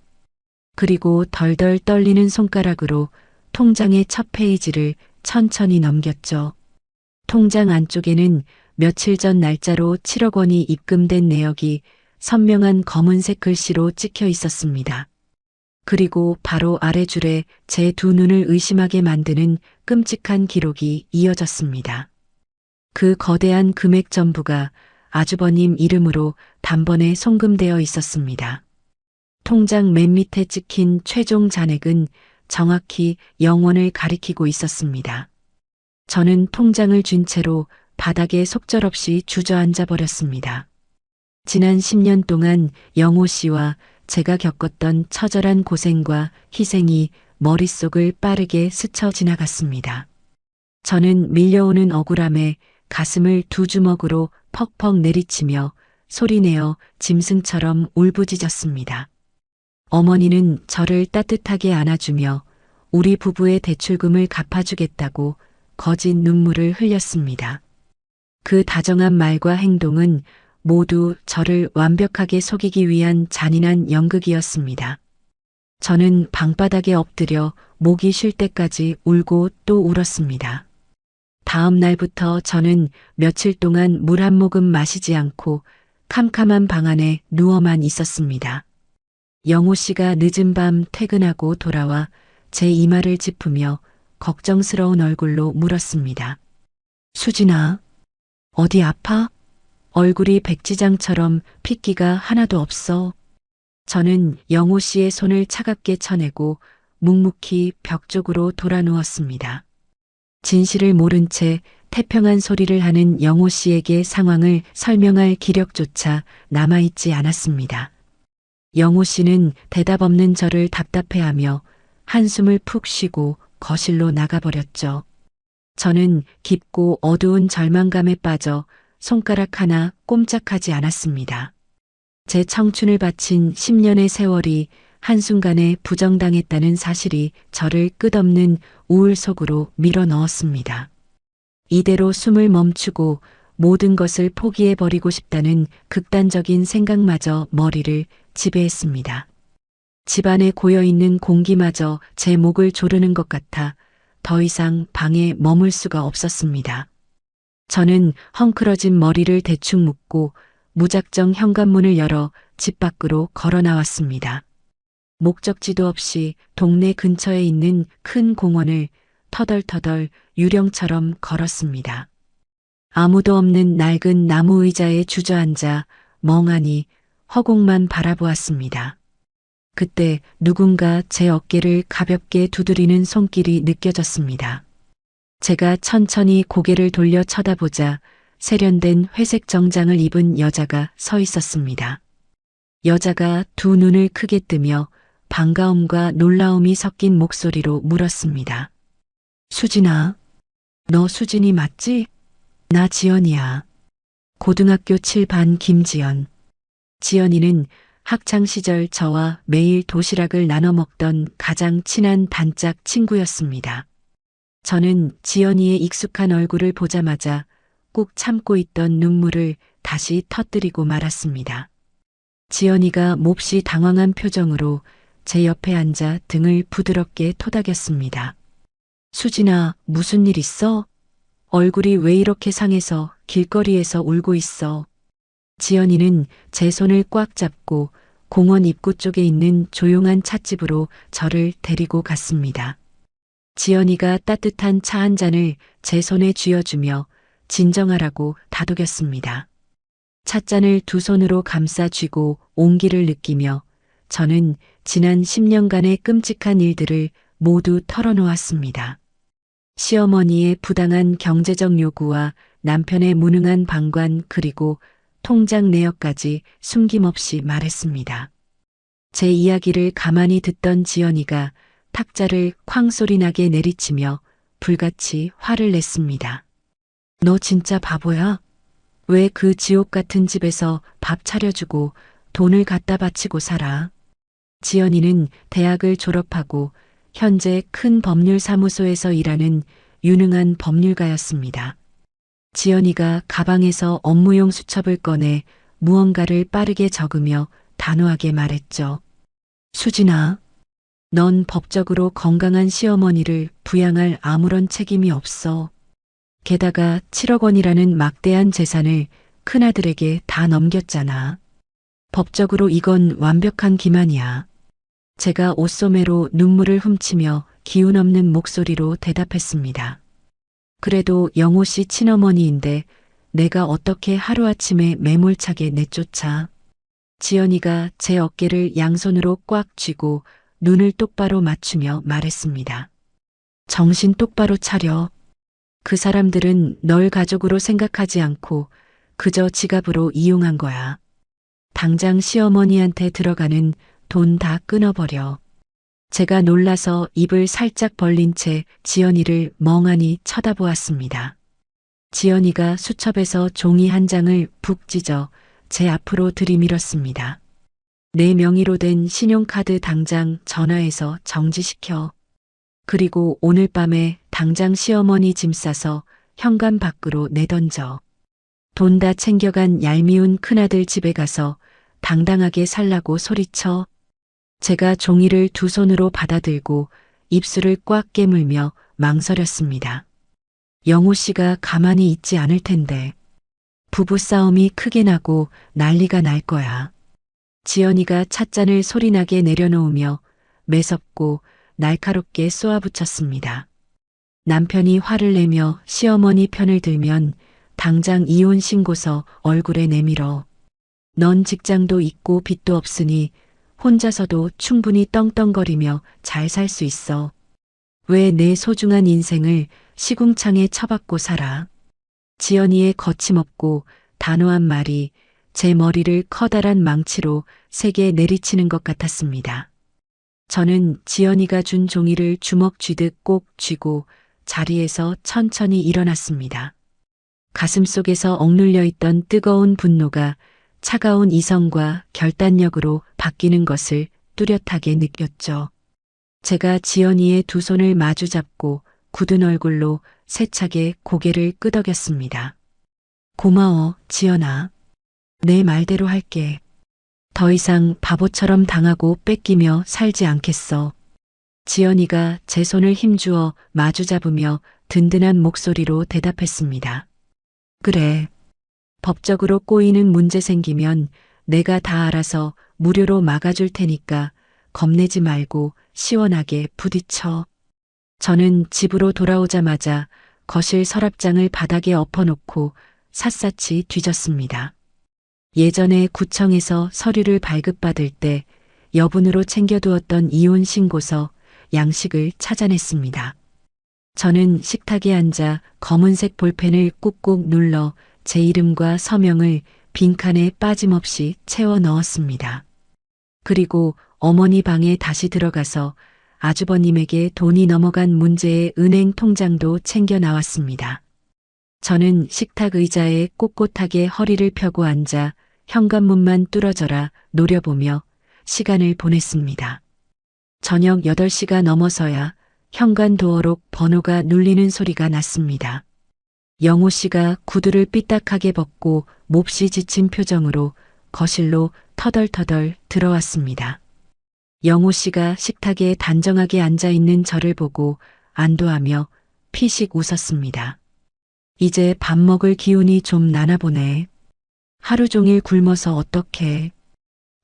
그리고 덜덜 떨리는 손가락으로 통장의 첫 페이지를 천천히 넘겼죠. 통장 안쪽에는 며칠 전 날짜로 7억 원이 입금된 내역이 선명한 검은색 글씨로 찍혀 있었습니다. 그리고 바로 아래 줄에 제 두 눈을 의심하게 만드는 끔찍한 기록이 이어졌습니다. 그 거대한 금액 전부가 아주버님 이름으로 단번에 송금되어 있었습니다. 통장 맨 밑에 찍힌 최종 잔액은 정확히 0원을 가리키고 있었습니다. 저는 통장을 쥔 채로 바닥에 속절없이 주저앉아 버렸습니다. 지난 10년 동안 영호 씨와 제가 겪었던 처절한 고생과 희생이 머릿속을 빠르게 스쳐 지나갔습니다. 저는 밀려오는 억울함에 가슴을 두 주먹으로 퍽퍽 내리치며 소리내어 짐승처럼 울부짖었습니다. 어머니는 저를 따뜻하게 안아주며 우리 부부의 대출금을 갚아주겠다고 거짓 눈물을 흘렸습니다. 그 다정한 말과 행동은 모두 저를 완벽하게 속이기 위한 잔인한 연극이었습니다. 저는 방바닥에 엎드려 목이 쉴 때까지 울고 또 울었습니다. 다음 날부터 저는 며칠 동안 물 한 모금 마시지 않고 캄캄한 방 안에 누워만 있었습니다. 영호 씨가 늦은 밤 퇴근하고 돌아와 제 이마를 짚으며 걱정스러운 얼굴로 물었습니다. 수진아, 어디 아파? 얼굴이 백지장처럼 핏기가 하나도 없어. 저는 영호 씨의 손을 차갑게 쳐내고 묵묵히 벽 쪽으로 돌아 누웠습니다. 진실을 모른 채 태평한 소리를 하는 영호 씨에게 상황을 설명할 기력조차 남아있지 않았습니다. 영호 씨는 대답 없는 저를 답답해하며 한숨을 푹 쉬고 거실로 나가버렸죠. 저는 깊고 어두운 절망감에 빠져 손가락 하나 꼼짝하지 않았습니다. 제 청춘을 바친 10년의 세월이 한순간에 부정당했다는 사실이 저를 끝없는 우울 속으로 밀어 넣었습니다. 이대로 숨을 멈추고 모든 것을 포기해버리고 싶다는 극단적인 생각마저 머리를 지배했습니다. 집안에 고여있는 공기마저 제 목을 조르는 것 같아 더 이상 방에 머물 수가 없었습니다. 저는 헝클어진 머리를 대충 묶고 무작정 현관문을 열어 집 밖으로 걸어 나왔습니다. 목적지도 없이 동네 근처에 있는 큰 공원을 터덜터덜 유령처럼 걸었습니다. 아무도 없는 낡은 나무 의자에 주저앉아 멍하니 허공만 바라보았습니다. 그때 누군가 제 어깨를 가볍게 두드리는 손길이 느껴졌습니다. 제가 천천히 고개를 돌려 쳐다보자 세련된 회색 정장을 입은 여자가 서 있었습니다. 여자가 두 눈을 크게 뜨며 반가움과 놀라움이 섞인 목소리로 물었습니다. 수진아, 너 수진이 맞지? 나 지연이야. 고등학교 7반 김지연. 지연이는 학창시절 저와 매일 도시락을 나눠 먹던 가장 친한 단짝 친구였습니다. 저는 지연이의 익숙한 얼굴을 보자마자 꾹 참고 있던 눈물을 다시 터뜨리고 말았습니다. 지연이가 몹시 당황한 표정으로 제 옆에 앉아 등을 부드럽게 토닥였습니다. 수진아, 무슨 일 있어? 얼굴이 왜 이렇게 상해서 길거리에서 울고 있어? 지연이는 제 손을 꽉 잡고 공원 입구 쪽에 있는 조용한 찻집으로 저를 데리고 갔습니다. 지연이가 따뜻한 차 한 잔을 제 손에 쥐어주며 진정하라고 다독였습니다. 찻잔을 두 손으로 감싸 쥐고 온기를 느끼며 저는 지난 10년간의 끔찍한 일들을 모두 털어놓았습니다. 시어머니의 부당한 경제적 요구와 남편의 무능한 방관 그리고 통장 내역까지 숨김없이 말했습니다. 제 이야기를 가만히 듣던 지연이가 탁자를 쾅 소리 나게 내리치며 불같이 화를 냈습니다. 너 진짜 바보야? 왜 그 지옥 같은 집에서 밥 차려주고 돈을 갖다 바치고 살아? 지연이는 대학을 졸업하고 현재 큰 법률사무소에서 일하는 유능한 법률가였습니다. 지연이가 가방에서 업무용 수첩을 꺼내 무언가를 빠르게 적으며 단호하게 말했죠. 수진아, 넌 법적으로 건강한 시어머니를 부양할 아무런 책임이 없어. 게다가 7억 원이라는 막대한 재산을 큰아들에게 다 넘겼잖아. 법적으로 이건 완벽한 기만이야. 제가 옷소매로 눈물을 훔치며 기운 없는 목소리로 대답했습니다. 그래도 영호 씨 친어머니인데 내가 어떻게 하루아침에 매몰차게 내쫓아. 지연이가 제 어깨를 양손으로 꽉 쥐고 눈을 똑바로 맞추며 말했습니다. 정신 똑바로 차려. 그 사람들은 널 가족으로 생각하지 않고 그저 지갑으로 이용한 거야. 당장 시어머니한테 들어가는 돈 다 끊어버려. 제가 놀라서 입을 살짝 벌린 채 지연이를 멍하니 쳐다보았습니다. 지연이가 수첩에서 종이 한 장을 푹 찢어 제 앞으로 들이밀었습니다. 내 명의로 된 신용카드 당장 전화해서 정지시켜. 그리고 오늘 밤에 당장 시어머니 짐 싸서 현관 밖으로 내던져. 돈 다 챙겨간 얄미운 큰아들 집에 가서 당당하게 살라고 소리쳐. 제가 종이를 두 손으로 받아들고 입술을 꽉 깨물며 망설였습니다. 영호 씨가 가만히 있지 않을 텐데. 부부싸움이 크게 나고 난리가 날 거야. 지연이가 찻잔을 소리나게 내려놓으며 매섭고 날카롭게 쏘아붙였습니다. 남편이 화를 내며 시어머니 편을 들면 당장 이혼 신고서 얼굴에 내밀어. 넌 직장도 있고 빚도 없으니 혼자서도 충분히 떵떵거리며 잘 살 수 있어. 왜 내 소중한 인생을 시궁창에 처박고 살아? 지연이의 거침없고 단호한 말이 제 머리를 커다란 망치로 세게 내리치는 것 같았습니다. 저는 지연이가 준 종이를 주먹 쥐듯 꼭 쥐고 자리에서 천천히 일어났습니다. 가슴속에서 억눌려 있던 뜨거운 분노가 차가운 이성과 결단력으로 바뀌는 것을 뚜렷하게 느꼈죠. 제가 지연이의 두 손을 마주 잡고 굳은 얼굴로 세차게 고개를 끄덕였습니다. 고마워, 지연아. 내 말대로 할게. 더 이상 바보처럼 당하고 뺏기며 살지 않겠어. 지연이가 제 손을 힘주어 마주 잡으며 든든한 목소리로 대답했습니다. 그래. 법적으로 꼬이는 문제 생기면 내가 다 알아서 무료로 막아줄 테니까 겁내지 말고 시원하게 부딪혀. 저는 집으로 돌아오자마자 거실 서랍장을 바닥에 엎어놓고 샅샅이 뒤졌습니다. 예전에 구청에서 서류를 발급받을 때 여분으로 챙겨두었던 이혼 신고서, 양식을 찾아냈습니다. 저는 식탁에 앉아 검은색 볼펜을 꾹꾹 눌러 제 이름과 서명을 빈칸에 빠짐없이 채워 넣었습니다. 그리고 어머니 방에 다시 들어가서 아주버님에게 돈이 넘어간 문제의 은행 통장도 챙겨 나왔습니다. 저는 식탁 의자에 꼿꼿하게 허리를 펴고 앉아 현관문만 뚫어져라 노려보며 시간을 보냈습니다. 저녁 8시가 넘어서야 현관 도어록 번호가 눌리는 소리가 났습니다. 영호 씨가 구두를 삐딱하게 벗고 몹시 지친 표정으로 거실로 터덜터덜 들어왔습니다. 영호 씨가 식탁에 단정하게 앉아 있는 저를 보고 안도하며 피식 웃었습니다. 이제 밥 먹을 기운이 좀 나나 보네. 하루 종일 굶어서 어떡해.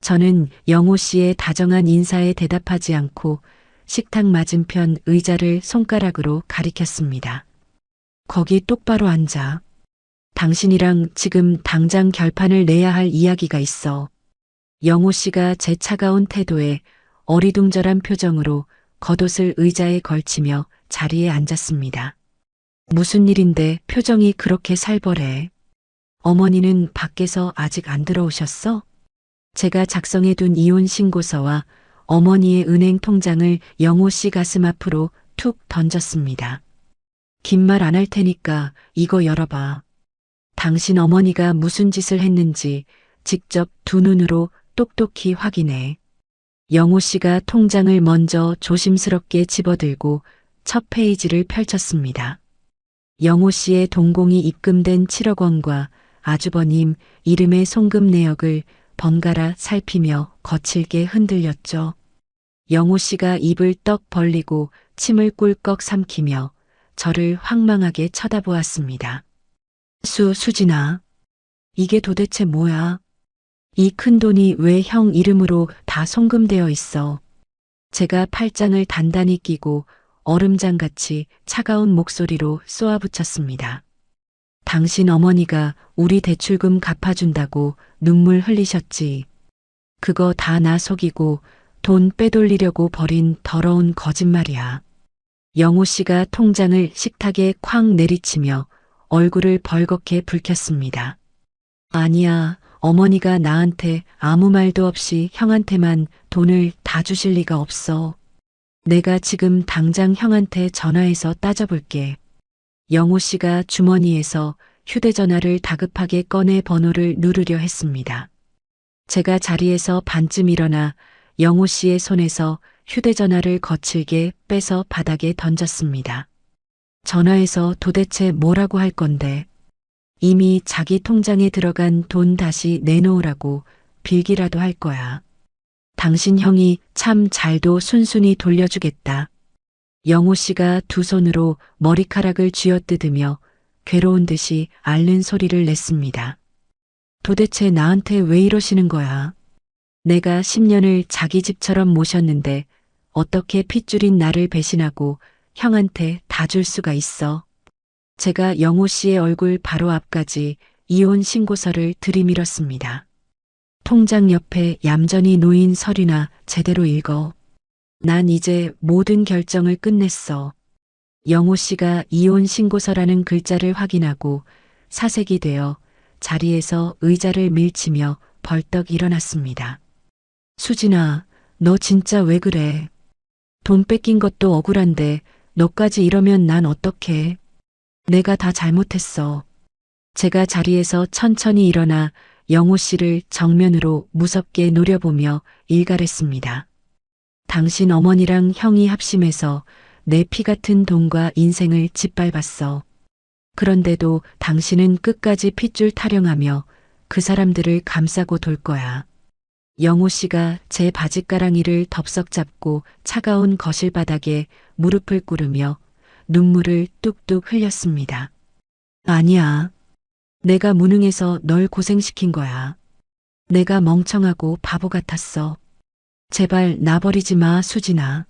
저는 영호 씨의 다정한 인사에 대답하지 않고 식탁 맞은편 의자를 손가락으로 가리켰습니다. 거기 똑바로 앉아. 당신이랑 지금 당장 결판을 내야 할 이야기가 있어. 영호 씨가 제 차가운 태도에 어리둥절한 표정으로 겉옷을 의자에 걸치며 자리에 앉았습니다. 무슨 일인데 표정이 그렇게 살벌해? 어머니는 밖에서 아직 안 들어오셨어? 제가 작성해둔 이혼 신고서와 어머니의 은행 통장을 영호 씨 가슴 앞으로 툭 던졌습니다. 긴 말 안 할 테니까 이거 열어봐. 당신 어머니가 무슨 짓을 했는지 직접 두 눈으로 똑똑히 확인해. 영호 씨가 통장을 먼저 조심스럽게 집어들고 첫 페이지를 펼쳤습니다. 영호 씨의 동공이 입금된 7억 원과 아주버님 이름의 송금 내역을 번갈아 살피며 거칠게 흔들렸죠. 영호 씨가 입을 떡 벌리고 침을 꿀꺽 삼키며 저를 황망하게 쳐다보았습니다. 수진아, 이게 도대체 뭐야? 이 큰 돈이 왜 형 이름으로 다 송금되어 있어? 제가 팔짱을 단단히 끼고 얼음장같이 차가운 목소리로 쏘아붙였습니다. 당신 어머니가 우리 대출금 갚아준다고 눈물 흘리셨지. 그거 다 나 속이고 돈 빼돌리려고 벌인 더러운 거짓말이야. 영호 씨가 통장을 식탁에 쾅 내리치며 얼굴을 벌겋게 붉혔습니다. 아니야, 어머니가 나한테 아무 말도 없이 형한테만 돈을 다 주실 리가 없어. 내가 지금 당장 형한테 전화해서 따져볼게. 영호 씨가 주머니에서 휴대전화를 다급하게 꺼내 번호를 누르려 했습니다. 제가 자리에서 반쯤 일어나 영호 씨의 손에서 휴대전화를 거칠게 빼서 바닥에 던졌습니다. 전화해서 도대체 뭐라고 할 건데? 이미 자기 통장에 들어간 돈 다시 내놓으라고 빌기라도 할 거야. 당신 형이 참 잘도 순순히 돌려주겠다. 영호 씨가 두 손으로 머리카락을 쥐어뜯으며 괴로운 듯이 앓는 소리를 냈습니다. 도대체 나한테 왜 이러시는 거야? 내가 10년을 자기 집처럼 모셨는데 어떻게 핏줄인 나를 배신하고 형한테 다 줄 수가 있어? 제가 영호 씨의 얼굴 바로 앞까지 이혼 신고서를 들이밀었습니다. 통장 옆에 얌전히 놓인 서류나 제대로 읽어. 난 이제 모든 결정을 끝냈어. 영호 씨가 이혼 신고서라는 글자를 확인하고 사색이 되어 자리에서 의자를 밀치며 벌떡 일어났습니다. 수진아, 너 진짜 왜 그래? 돈 뺏긴 것도 억울한데 너까지 이러면 난 어떡해. 내가 다 잘못했어. 제가 자리에서 천천히 일어나 영호 씨를 정면으로 무섭게 노려보며 일갈했습니다. 당신 어머니랑 형이 합심해서 내 피 같은 돈과 인생을 짓밟았어. 그런데도 당신은 끝까지 핏줄 타령하며 그 사람들을 감싸고 돌 거야. 영호 씨가 제 바짓가랑이를 덥석 잡고 차가운 거실 바닥에 무릎을 꿇으며 눈물을 뚝뚝 흘렸습니다. 아니야. 내가 무능해서 널 고생시킨 거야. 내가 멍청하고 바보 같았어. 제발 나버리지 마, 수진아.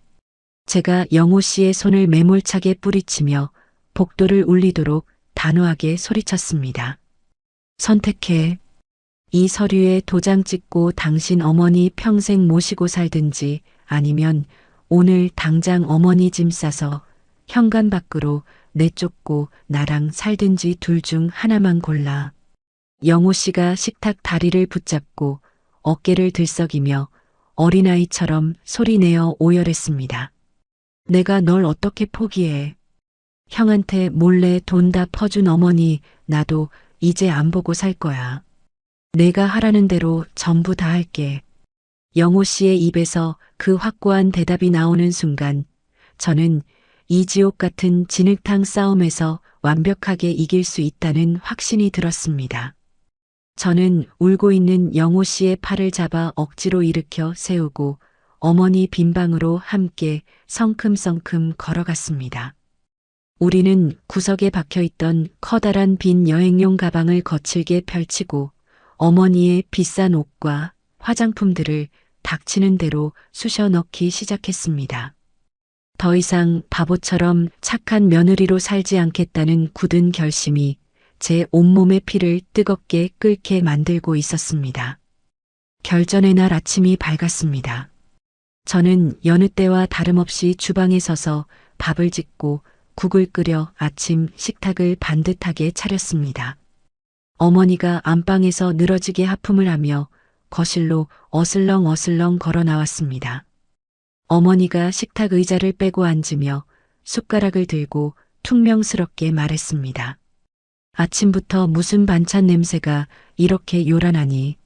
제가 영호 씨의 손을 매몰차게 뿌리치며 복도를 울리도록 단호하게 소리쳤습니다. 선택해. 이 서류에 도장 찍고 당신 어머니 평생 모시고 살든지 아니면 오늘 당장 어머니 짐 싸서 현관 밖으로 내쫓고 나랑 살든지 둘 중 하나만 골라. 영호 씨가 식탁 다리를 붙잡고 어깨를 들썩이며 어린아이처럼 소리내어 오열했습니다. 내가 널 어떻게 포기해. 형한테 몰래 돈 다 퍼준 어머니 나도 이제 안 보고 살 거야. 내가 하라는 대로 전부 다 할게. 영호 씨의 입에서 그 확고한 대답이 나오는 순간 저는 이 지옥 같은 진흙탕 싸움에서 완벽하게 이길 수 있다는 확신이 들었습니다. 저는 울고 있는 영호 씨의 팔을 잡아 억지로 일으켜 세우고 어머니 빈방으로 함께 성큼성큼 걸어갔습니다. 우리는 구석에 박혀있던 커다란 빈 여행용 가방을 거칠게 펼치고 어머니의 비싼 옷과 화장품들을 닥치는 대로 쑤셔 넣기 시작했습니다. 더 이상 바보처럼 착한 며느리로 살지 않겠다는 굳은 결심이 제 온몸의 피를 뜨겁게 끓게 만들고 있었습니다. 결전의 날 아침이 밝았습니다. 저는 여느 때와 다름없이 주방에 서서 밥을 짓고 국을 끓여 아침 식탁을 반듯하게 차렸습니다. 어머니가 안방에서 늘어지게 하품을 하며 거실로 어슬렁어슬렁 걸어 나왔습니다. 어머니가 식탁 의자를 빼고 앉으며 숟가락을 들고 퉁명스럽게 말했습니다. 아침부터 무슨 반찬 냄새가 이렇게 요란하니.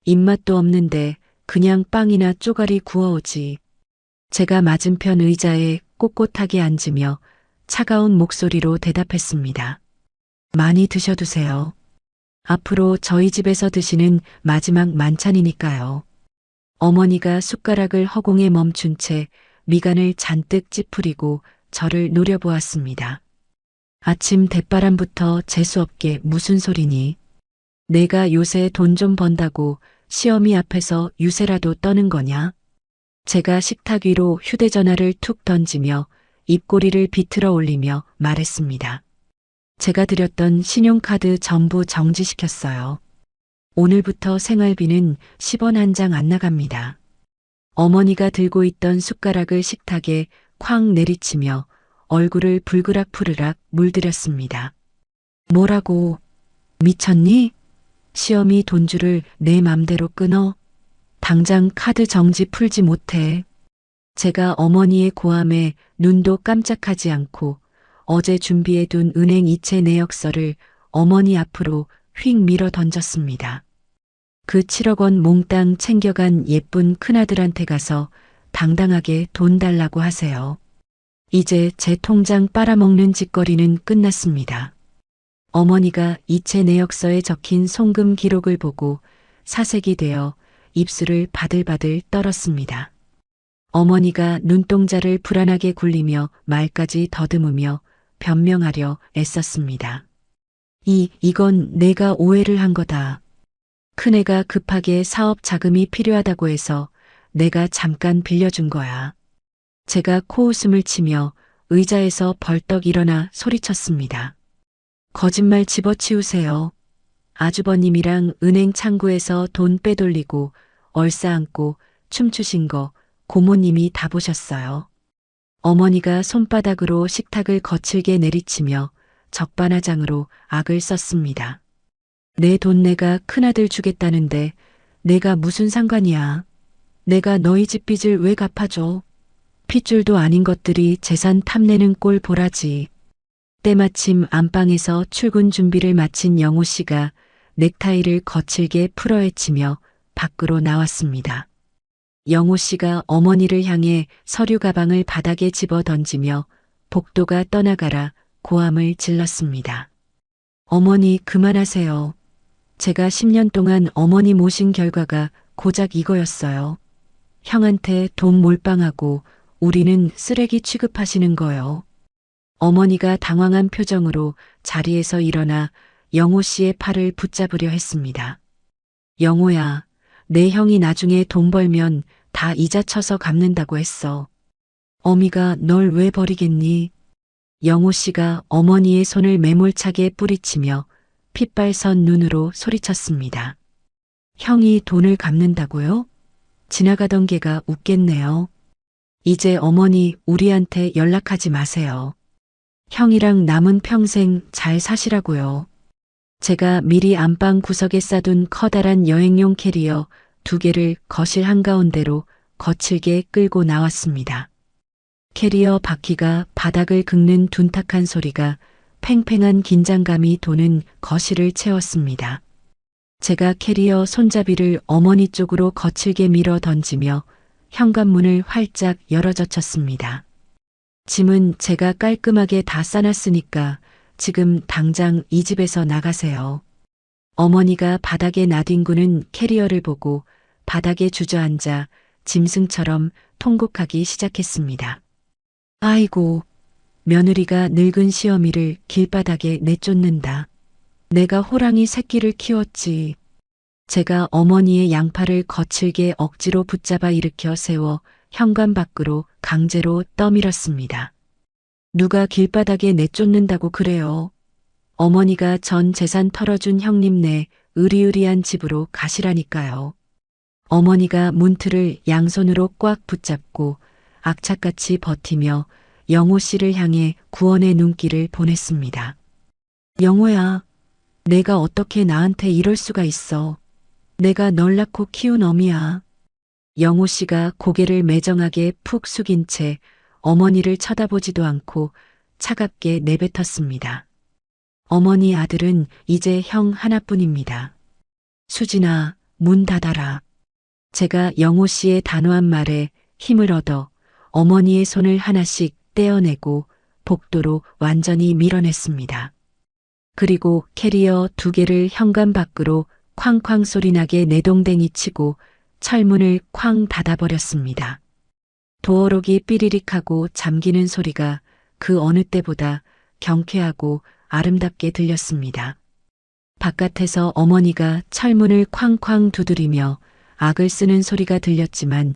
입맛도 없는데 그냥 빵이나 쪼가리 구워오지. 제가 맞은편 의자에 꼿꼿하게 앉으며 차가운 목소리로 대답했습니다. 많이 드셔두세요. 앞으로 저희 집에서 드시는 마지막 만찬이니까요. 어머니가 숟가락을 허공에 멈춘 채 미간을 잔뜩 찌푸리고 저를 노려보았습니다. 아침 대바람부터 재수없게 무슨 소리니? 내가 요새 돈 좀 번다고 시어미 앞에서 유세라도 떠는 거냐? 제가 식탁 위로 휴대전화를 툭 던지며 입꼬리를 비틀어 올리며 말했습니다. 제가 드렸던 신용카드 전부 정지시켰어요. 오늘부터 생활비는 10원 한 장 안 나갑니다. 어머니가 들고 있던 숟가락을 식탁에 쾅 내리치며 얼굴을 불그락 푸르락 물들였습니다. 뭐라고? 미쳤니? 시어미 돈줄을 내 맘대로 끊어? 당장 카드 정지 풀지 못해. 제가 어머니의 고함에 눈도 깜짝하지 않고 어제 준비해둔 은행 이체 내역서를 어머니 앞으로 휙 밀어 던졌습니다. 그 7억 원 몽땅 챙겨간 예쁜 큰아들한테 가서 당당하게 돈 달라고 하세요. 이제 제 통장 빨아먹는 짓거리는 끝났습니다. 어머니가 이체 내역서에 적힌 송금 기록을 보고 사색이 되어 입술을 바들바들 떨었습니다. 어머니가 눈동자를 불안하게 굴리며 말까지 더듬으며 변명하려 애썼습니다. 이건 내가 오해를 한 거다. 큰애가 급하게 사업 자금이 필요하다고 해서 내가 잠깐 빌려준 거야. 제가 코웃음을 치며 의자에서 벌떡 일어나 소리쳤습니다. 거짓말 집어치우세요. 아주버님이랑 은행 창구에서 돈 빼돌리고 얼싸안고 춤추신 거 고모님이 다 보셨어요. 어머니가 손바닥으로 식탁을 거칠게 내리치며 적반하장으로 악을 썼습니다. 내 돈 내가 큰아들 주겠다는데 내가 무슨 상관이야. 내가 너희 집 빚을 왜 갚아줘. 핏줄도 아닌 것들이 재산 탐내는 꼴 보라지. 때마침 안방에서 출근 준비를 마친 영호 씨가 넥타이를 거칠게 풀어헤치며 밖으로 나왔습니다. 영호 씨가 어머니를 향해 서류 가방을 바닥에 집어 던지며 복도가 떠나가라 고함을 질렀습니다. 어머니 그만하세요. 제가 10년 동안 어머니 모신 결과가 고작 이거였어요. 형한테 돈 몰빵하고 우리는 쓰레기 취급하시는 거요. 어머니가 당황한 표정으로 자리에서 일어나 영호 씨의 팔을 붙잡으려 했습니다. 영호야, 내 형이 나중에 돈 벌면 다 이자 쳐서 갚는다고 했어. 어미가 널 왜 버리겠니? 영호 씨가 어머니의 손을 매몰차게 뿌리치며 핏발선 눈으로 소리쳤습니다. 형이 돈을 갚는다고요? 지나가던 개가 웃겠네요. 이제 어머니 우리한테 연락하지 마세요. 형이랑 남은 평생 잘 사시라고요. 제가 미리 안방 구석에 싸둔 커다란 여행용 캐리어 2개를 거실 한가운데로 거칠게 끌고 나왔습니다. 캐리어 바퀴가 바닥을 긁는 둔탁한 소리가 팽팽한 긴장감이 도는 거실을 채웠습니다. 제가 캐리어 손잡이를 어머니 쪽으로 거칠게 밀어 던지며 현관문을 활짝 열어젖혔습니다. 짐은 제가 깔끔하게 다 싸놨으니까 지금 당장 이 집에서 나가세요. 어머니가 바닥에 나뒹구는 캐리어를 보고 바닥에 주저앉아 짐승처럼 통곡하기 시작했습니다. 아이고, 며느리가 늙은 시어미를 길바닥에 내쫓는다. 내가 호랑이 새끼를 키웠지. 제가 어머니의 양팔을 거칠게 억지로 붙잡아 일으켜 세워 현관 밖으로 강제로 떠밀었습니다. 누가 길바닥에 내쫓는다고 그래요. 어머니가 전 재산 털어준 형님네 으리으리한 집으로 가시라니까요. 어머니가 문틀을 양손으로 꽉 붙잡고 악착같이 버티며 영호 씨를 향해 구원의 눈길을 보냈습니다. 영호야, 내가 어떻게 나한테 이럴 수가 있어. 내가 널 낳고 키운 어미야. 영호 씨가 고개를 매정하게 푹 숙인 채 어머니를 쳐다보지도 않고 차갑게 내뱉었습니다. 어머니 아들은 이제 형 하나뿐입니다. 수진아, 문 닫아라. 제가 영호 씨의 단호한 말에 힘을 얻어 어머니의 손을 하나씩 떼어내고 복도로 완전히 밀어냈습니다. 그리고 캐리어 2개를 현관 밖으로 쾅쾅 소리나게 내동댕이 치고 철문을 쾅 닫아버렸습니다. 도어록이 삐리릭하고 잠기는 소리가 그 어느 때보다 경쾌하고 아름답게 들렸습니다. 바깥에서 어머니가 철문을 쾅쾅 두드리며 악을 쓰는 소리가 들렸지만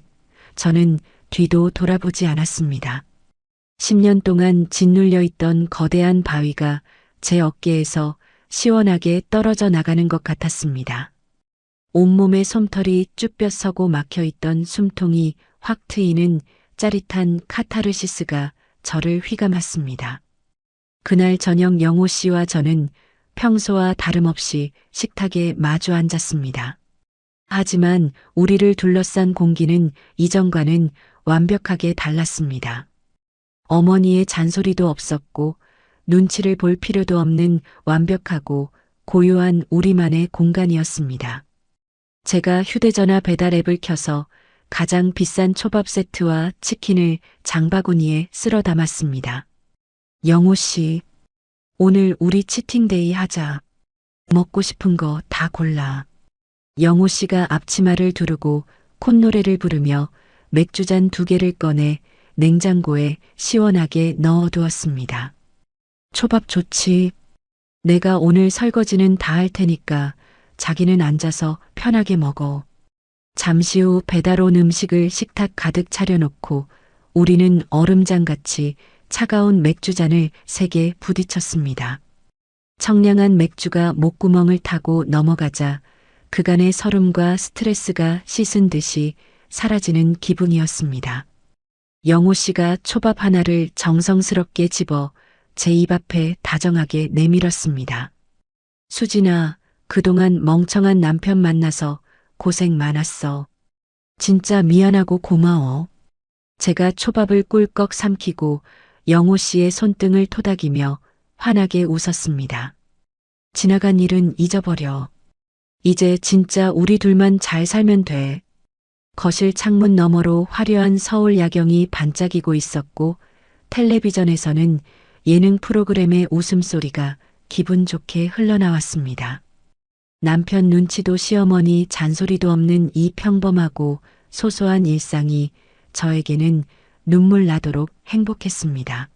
저는 뒤도 돌아보지 않았습니다. 10년 동안 짓눌려 있던 거대한 바위가 제 어깨에서 시원하게 떨어져 나가는 것 같았습니다. 온몸에 솜털이 쭈뼛서고 막혀있던 숨통이 확 트이는 짜릿한 카타르시스가 저를 휘감았습니다. 그날 저녁 영호 씨와 저는 평소와 다름없이 식탁에 마주 앉았습니다. 하지만 우리를 둘러싼 공기는 이전과는 완벽하게 달랐습니다. 어머니의 잔소리도 없었고 눈치를 볼 필요도 없는 완벽하고 고요한 우리만의 공간이었습니다. 제가 휴대전화 배달 앱을 켜서 가장 비싼 초밥 세트와 치킨을 장바구니에 쓸어 담았습니다. 영호 씨, 오늘 우리 치팅데이 하자. 먹고 싶은 거 다 골라. 영호 씨가 앞치마를 두르고 콧노래를 부르며 맥주잔 2개를 꺼내 냉장고에 시원하게 넣어두었습니다. 초밥 좋지. 내가 오늘 설거지는 다 할 테니까 자기는 앉아서 편하게 먹어. 잠시 후 배달 온 음식을 식탁 가득 차려놓고 우리는 얼음장같이 차가운 맥주잔을 3개 부딪혔습니다. 청량한 맥주가 목구멍을 타고 넘어가자 그간의 서름과 스트레스가 씻은 듯이 사라지는 기분이었습니다. 영호 씨가 초밥 하나를 정성스럽게 집어 제 입 앞에 다정하게 내밀었습니다. 수진아, 그동안 멍청한 남편 만나서 고생 많았어. 진짜 미안하고 고마워. 제가 초밥을 꿀꺽 삼키고 영호 씨의 손등을 토닥이며 환하게 웃었습니다. 지나간 일은 잊어버려. 이제 진짜 우리 둘만 잘 살면 돼. 거실 창문 너머로 화려한 서울 야경이 반짝이고 있었고 텔레비전에서는 예능 프로그램의 웃음소리가 기분 좋게 흘러나왔습니다. 남편 눈치도 시어머니 잔소리도 없는 이 평범하고 소소한 일상이 저에게는 눈물 나도록 행복했습니다.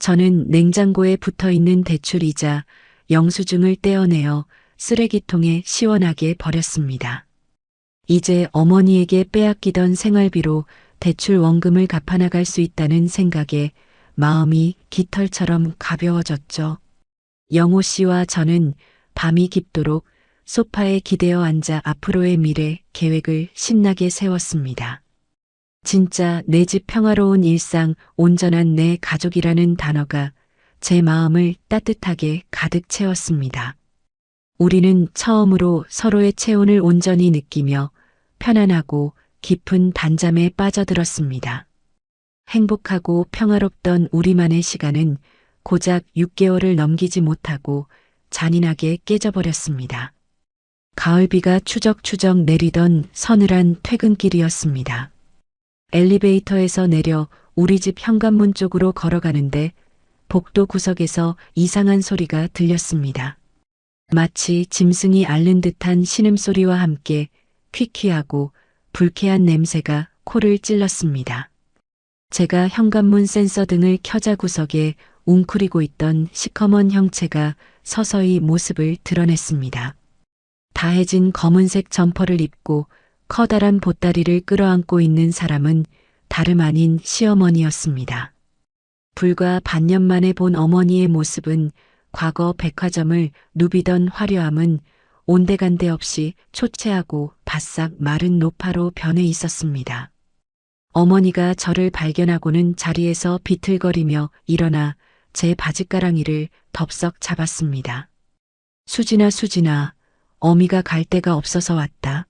저는 냉장고에 붙어 있는 대출이자 영수증을 떼어내어 쓰레기통에 시원하게 버렸습니다. 이제 어머니에게 빼앗기던 생활비로 대출 원금을 갚아나갈 수 있다는 생각에 마음이 깃털처럼 가벼워졌죠. 영호 씨와 저는 밤이 깊도록 소파에 기대어 앉아 앞으로의 미래 계획을 신나게 세웠습니다. 진짜 내 집 평화로운 일상, 온전한 내 가족이라는 단어가 제 마음을 따뜻하게 가득 채웠습니다. 우리는 처음으로 서로의 체온을 온전히 느끼며 편안하고 깊은 단잠에 빠져들었습니다. 행복하고 평화롭던 우리만의 시간은 고작 6개월을 넘기지 못하고 잔인하게 깨져버렸습니다. 가을비가 추적추적 내리던 서늘한 퇴근길이었습니다. 엘리베이터에서 내려 우리 집 현관문 쪽으로 걸어가는데 복도 구석에서 이상한 소리가 들렸습니다. 마치 짐승이 앓는 듯한 신음소리와 함께 퀴퀴하고 불쾌한 냄새가 코를 찔렀습니다. 제가 현관문 센서 등을 켜자 구석에 웅크리고 있던 시커먼 형체가 서서히 모습을 드러냈습니다. 다해진 검은색 점퍼를 입고 커다란 보따리를 끌어안고 있는 사람은 다름 아닌 시어머니였습니다. 불과 반년 만에 본 어머니의 모습은 과거 백화점을 누비던 화려함은 온데간데 없이 초췌하고 바싹 마른 노파로 변해 있었습니다. 어머니가 저를 발견하고는 자리에서 비틀거리며 일어나 제 바짓가랑이를 덥석 잡았습니다. 수진아, 수진아, 어미가 갈 데가 없어서 왔다.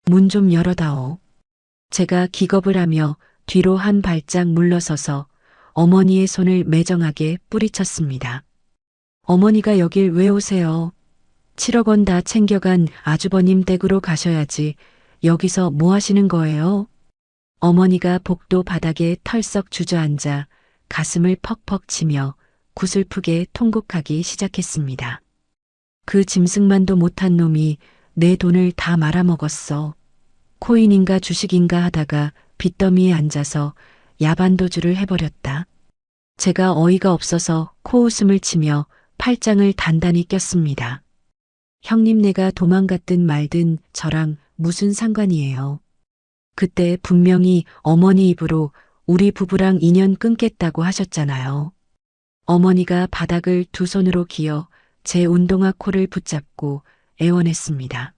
문 좀 열어다오. 제가 기겁을 하며 뒤로 한 발짝 물러서서 어머니의 손을 매정하게 뿌리쳤습니다. 어머니가 여길 왜 오세요? 7억 원 다 챙겨간 아주버님 댁으로 가셔야지 여기서 뭐 하시는 거예요? 어머니가 복도 바닥에 털썩 주저앉아 가슴을 퍽퍽 치며 구슬프게 통곡하기 시작했습니다. 그 짐승만도 못한 놈이 내 돈을 다 말아먹었어. 코인인가 주식인가 하다가 빚더미에 앉아서 야반도주를 해버렸다. 제가 어이가 없어서 코웃음을 치며 팔짱을 단단히 꼈습니다. 형님네가 도망갔든 말든 저랑 무슨 상관이에요. 그때 분명히 어머니 입으로 우리 부부랑 인연 끊겠다고 하셨잖아요. 어머니가 바닥을 두 손으로 기어 제 운동화 코를 붙잡고 애원했습니다.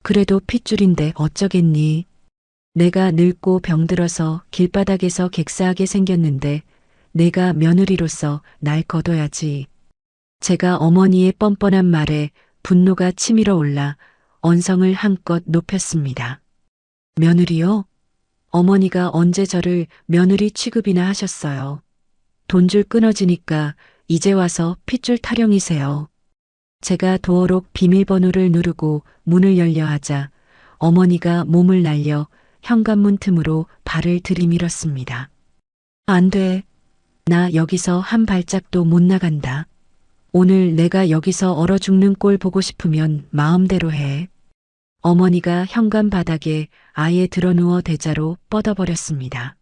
그래도 핏줄인데 어쩌겠니. 내가 늙고 병들어서 길바닥에서 객사하게 생겼는데 내가 며느리로서 날 거둬야지. 제가 어머니의 뻔뻔한 말에 분노가 치밀어 올라 언성을 한껏 높였습니다. 며느리요? 어머니가 언제 저를 며느리 취급이나 하셨어요. 돈줄 끊어지니까 이제 와서 핏줄 타령이세요. 제가 도어록 비밀번호를 누르고 문을 열려 하자 어머니가 몸을 날려 현관문 틈으로 발을 들이밀었습니다. 안 돼. 나 여기서 한 발짝도 못 나간다. 오늘 내가 여기서 얼어 죽는 꼴 보고 싶으면 마음대로 해. 어머니가 현관 바닥에 아예 드러누워 대자로 뻗어버렸습니다.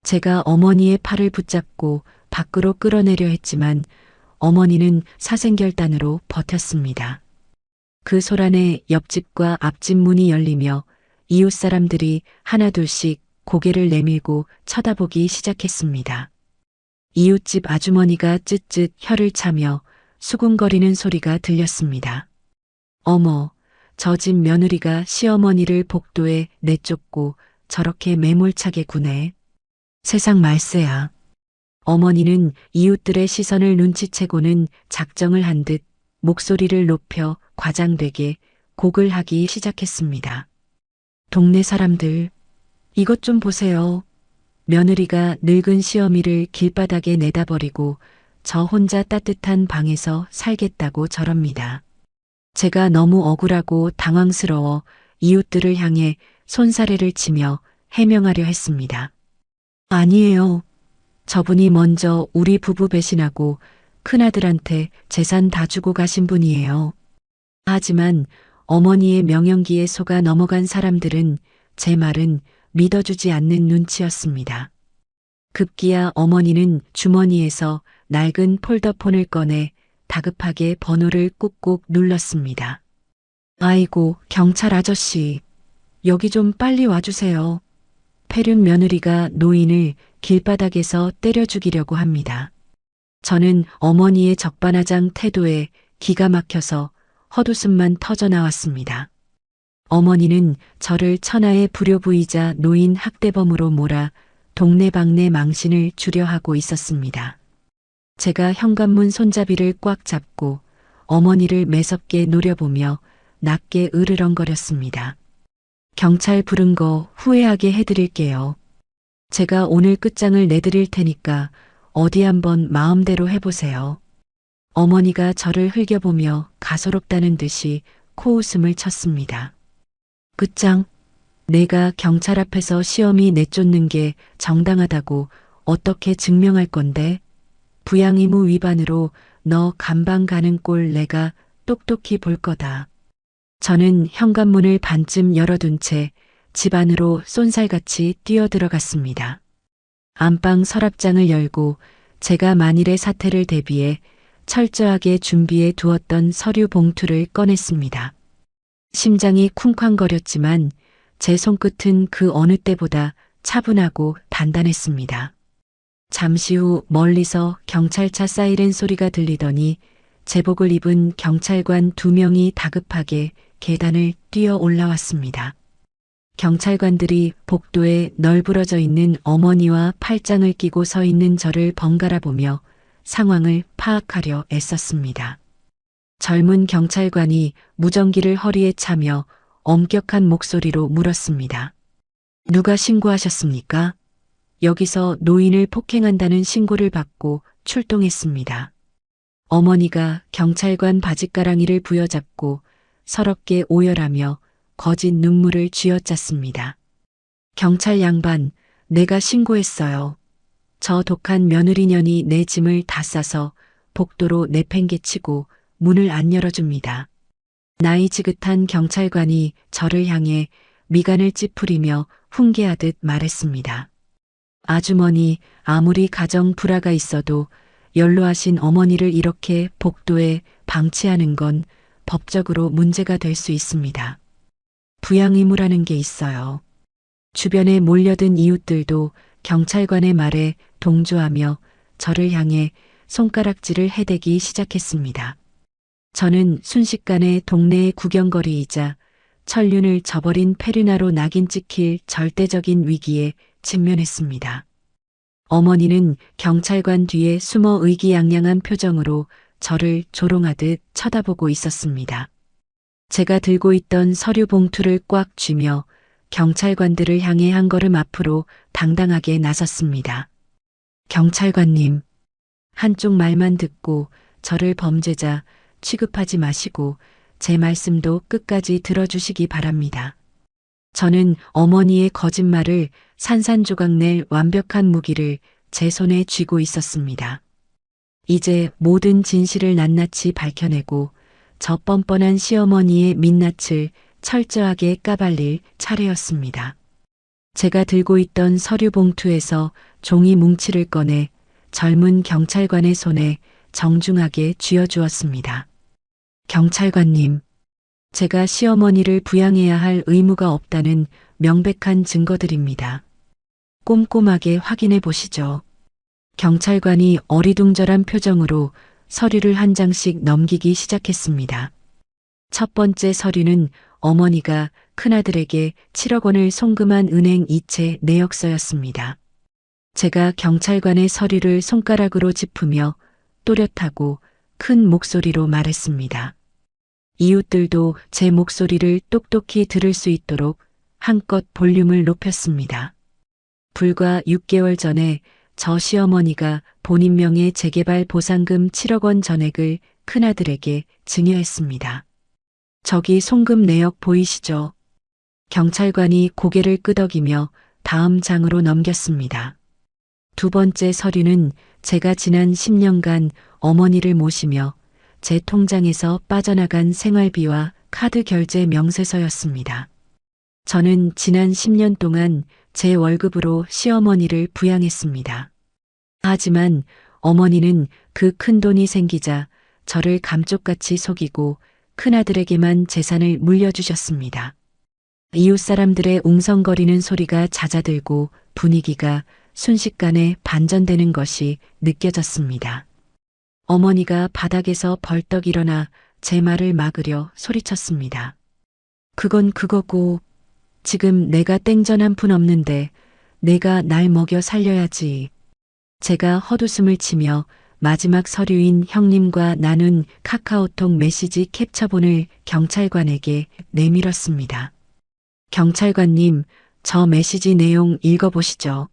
제가 어머니의 팔을 붙잡고 밖으로 끌어내려 했지만 어머니는 사생결단으로 버텼습니다. 그 소란에 옆집과 앞집 문이 열리며 이웃 사람들이 하나둘씩 고개를 내밀고 쳐다보기 시작했습니다. 이웃집 아주머니가 쯧쯧 혀를 차며 수군거리는 소리가 들렸습니다. 어머, 저 집 며느리가 시어머니를 복도에 내쫓고 저렇게 매몰차게 구네. 세상 말세야. 어머니는 이웃들의 시선을 눈치채고는 작정을 한 듯 목소리를 높여 과장되게 곡을 하기 시작했습니다. 동네 사람들, 이것 좀 보세요. 며느리가 늙은 시어미를 길바닥에 내다버리고 저 혼자 따뜻한 방에서 살겠다고 저럽니다. 제가 너무 억울하고 당황스러워 이웃들을 향해 손사래를 치며 해명하려 했습니다. 아니에요. 저분이 먼저 우리 부부 배신하고 큰아들한테 재산 다 주고 가신 분이에요. 하지만 어머니의 명령기에 속아 넘어간 사람들은 제 말은 믿어주지 않는 눈치였습니다. 급기야 어머니는 주머니에서 낡은 폴더폰을 꺼내 다급하게 번호를 꾹꾹 눌렀습니다. 아이고, 경찰 아저씨. 여기 좀 빨리 와주세요. 폐륜 며느리가 노인을 길바닥에서 때려 죽이려고 합니다. 저는 어머니의 적반하장 태도에 기가 막혀서 헛웃음만 터져 나왔습니다. 어머니는 저를 천하의 불효부이자 노인 학대범으로 몰아 동네방네 망신을 주려 하고 있었습니다. 제가 현관문 손잡이를 꽉 잡고 어머니를 매섭게 노려보며 낮게 으르렁거렸습니다. 경찰 부른 거 후회하게 해드릴게요. 제가 오늘 끝장을 내드릴 테니까 어디 한번 마음대로 해보세요. 어머니가 저를 흘겨보며 가소롭다는 듯이 코웃음을 쳤습니다. 끝장? 내가 경찰 앞에서 시어미 내쫓는 게 정당하다고 어떻게 증명할 건데? 부양의무 위반으로 너 감방 가는 꼴 내가 똑똑히 볼 거다. 저는 현관문을 반쯤 열어둔 채 집 안으로 쏜살같이 뛰어들어갔습니다. 안방 서랍장을 열고 제가 만일의 사태를 대비해 철저하게 준비해 두었던 서류 봉투를 꺼냈습니다. 심장이 쿵쾅거렸지만 제 손끝은 그 어느 때보다 차분하고 단단했습니다. 잠시 후 멀리서 경찰차 사이렌 소리가 들리더니 제복을 입은 경찰관 2명이 다급하게 계단을 뛰어 올라왔습니다. 경찰관들이 복도에 널브러져 있는 어머니와 팔짱을 끼고 서 있는 저를 번갈아 보며 상황을 파악하려 애썼습니다. 젊은 경찰관이 무전기를 허리에 차며 엄격한 목소리로 물었습니다. 누가 신고하셨습니까? 여기서 노인을 폭행한다는 신고를 받고 출동했습니다. 어머니가 경찰관 바짓가랑이를 부여잡고 서럽게 오열하며 거짓 눈물을 쥐어짰습니다. 경찰 양반, 내가 신고했어요. 저 독한 며느리년이 내 짐을 다 싸서 복도로 내팽개치고 문을 안 열어줍니다. 나이 지긋한 경찰관이 저를 향해 미간을 찌푸리며 훈계하듯 말했습니다. 아주머니, 아무리 가정 불화가 있어도 연로하신 어머니를 이렇게 복도에 방치하는 건 법적으로 문제가 될 수 있습니다. 부양의무라는 게 있어요. 주변에 몰려든 이웃들도 경찰관의 말에 동조하며 저를 향해 손가락질을 해대기 시작했습니다. 저는 순식간에 동네의 구경거리이자 천륜을 저버린 페르나로 낙인 찍힐 절대적인 위기에 직면했습니다. 어머니는 경찰관 뒤에 숨어 의기양양한 표정으로 저를 조롱하듯 쳐다보고 있었습니다. 제가 들고 있던 서류 봉투를 꽉 쥐며 경찰관들을 향해 한 걸음 앞으로 당당하게 나섰습니다. 경찰관님, 한쪽 말만 듣고 저를 범죄자 취급하지 마시고 제 말씀도 끝까지 들어주시기 바랍니다. 저는 어머니의 거짓말을 산산조각 낼 완벽한 무기를 제 손에 쥐고 있었습니다. 이제 모든 진실을 낱낱이 밝혀내고 저 뻔뻔한 시어머니의 민낯을 철저하게 까발릴 차례였습니다. 제가 들고 있던 서류 봉투에서 종이 뭉치를 꺼내 젊은 경찰관의 손에 정중하게 쥐어주었습니다. 경찰관님, 제가 시어머니를 부양해야 할 의무가 없다는 명백한 증거들입니다. 꼼꼼하게 확인해 보시죠. 경찰관이 어리둥절한 표정으로 서류를 한 장씩 넘기기 시작했습니다. 첫 번째 서류는 어머니가 큰아들에게 7억 원을 송금한 은행 이체 내역서였습니다. 제가 경찰관의 서류를 손가락으로 짚으며 또렷하고 큰 목소리로 말했습니다. 이웃들도 제 목소리를 똑똑히 들을 수 있도록 한껏 볼륨을 높였습니다. 불과 6개월 전에 저 시어머니가 본인 명의 재개발 보상금 7억 원 전액을 큰아들에게 증여했습니다. 저기 송금 내역 보이시죠? 경찰관이 고개를 끄덕이며 다음 장으로 넘겼습니다. 두 번째 서류는 제가 지난 10년간 어머니를 모시며 제 통장에서 빠져나간 생활비와 카드 결제 명세서였습니다. 저는 지난 10년 동안 제 월급으로 시어머니를 부양했습니다. 하지만 어머니는 그 큰돈이 생기자 저를 감쪽같이 속이고 큰아들에게만 재산을 물려주셨습니다. 이웃 사람들의 웅성거리는 소리가 잦아들고 분위기가 순식간에 반전되는 것이 느껴졌습니다. 어머니가 바닥에서 벌떡 일어나 제 말을 막으려 소리쳤습니다. 그건 그거고 지금 내가 땡전 한 푼 없는데 내가 날 먹여 살려야지. 제가 헛웃음을 치며 마지막 서류인 형님과 나눈 카카오톡 메시지 캡처본을 경찰관에게 내밀었습니다. 경찰관님, 저 메시지 내용 읽어보시죠.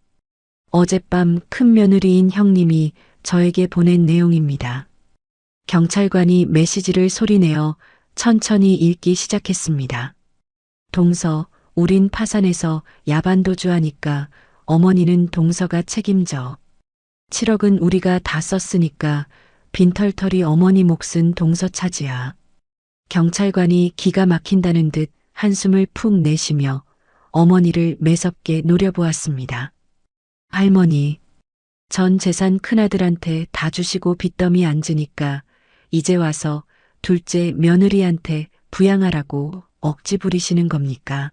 어젯밤 큰며느리인 형님이 저에게 보낸 내용입니다. 경찰관이 메시지를 소리내어 천천히 읽기 시작했습니다. 동서, 우린 파산해서 야반도주하니까 어머니는 동서가 책임져. 7억은 우리가 다 썼으니까 빈털터리 어머니 몫은 동서 차지야. 경찰관이 기가 막힌다는 듯 한숨을 푹 내쉬며 어머니를 매섭게 노려보았습니다. 할머니, 전 재산 큰아들한테 다 주시고 빚더미 앉으니까 이제 와서 둘째 며느리한테 부양하라고 억지 부리시는 겁니까?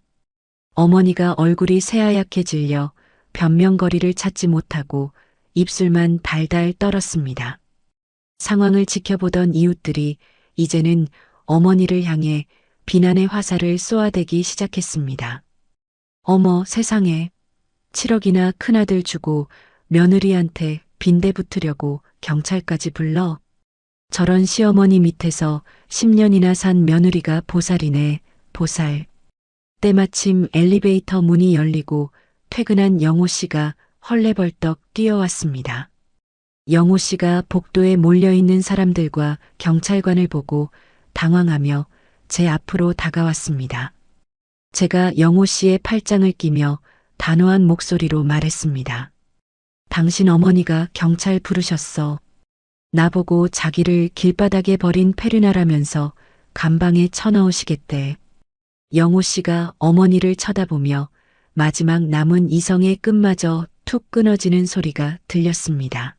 어머니가 얼굴이 새하얗게 질려 변명거리를 찾지 못하고 입술만 달달 떨었습니다. 상황을 지켜보던 이웃들이 이제는 어머니를 향해 비난의 화살을 쏘아대기 시작했습니다. 어머 세상에, 7억이나 큰아들 주고 며느리한테 빈대 붙으려고 경찰까지 불러? 저런 시어머니 밑에서 10년이나 산 며느리가 보살이네, 보살. 때마침 엘리베이터 문이 열리고 퇴근한 영호 씨가 헐레벌떡 뛰어왔습니다. 영호 씨가 복도에 몰려있는 사람들과 경찰관을 보고 당황하며 제 앞으로 다가왔습니다. 제가 영호 씨의 팔짱을 끼며 단호한 목소리로 말했습니다. 당신 어머니가 경찰 부르셨어. 나보고 자기를 길바닥에 버린 페르나라면서 감방에 쳐넣으시겠대. 영호 씨가 어머니를 쳐다보며 마지막 남은 이성의 끈마저 툭 끊어지는 소리가 들렸습니다.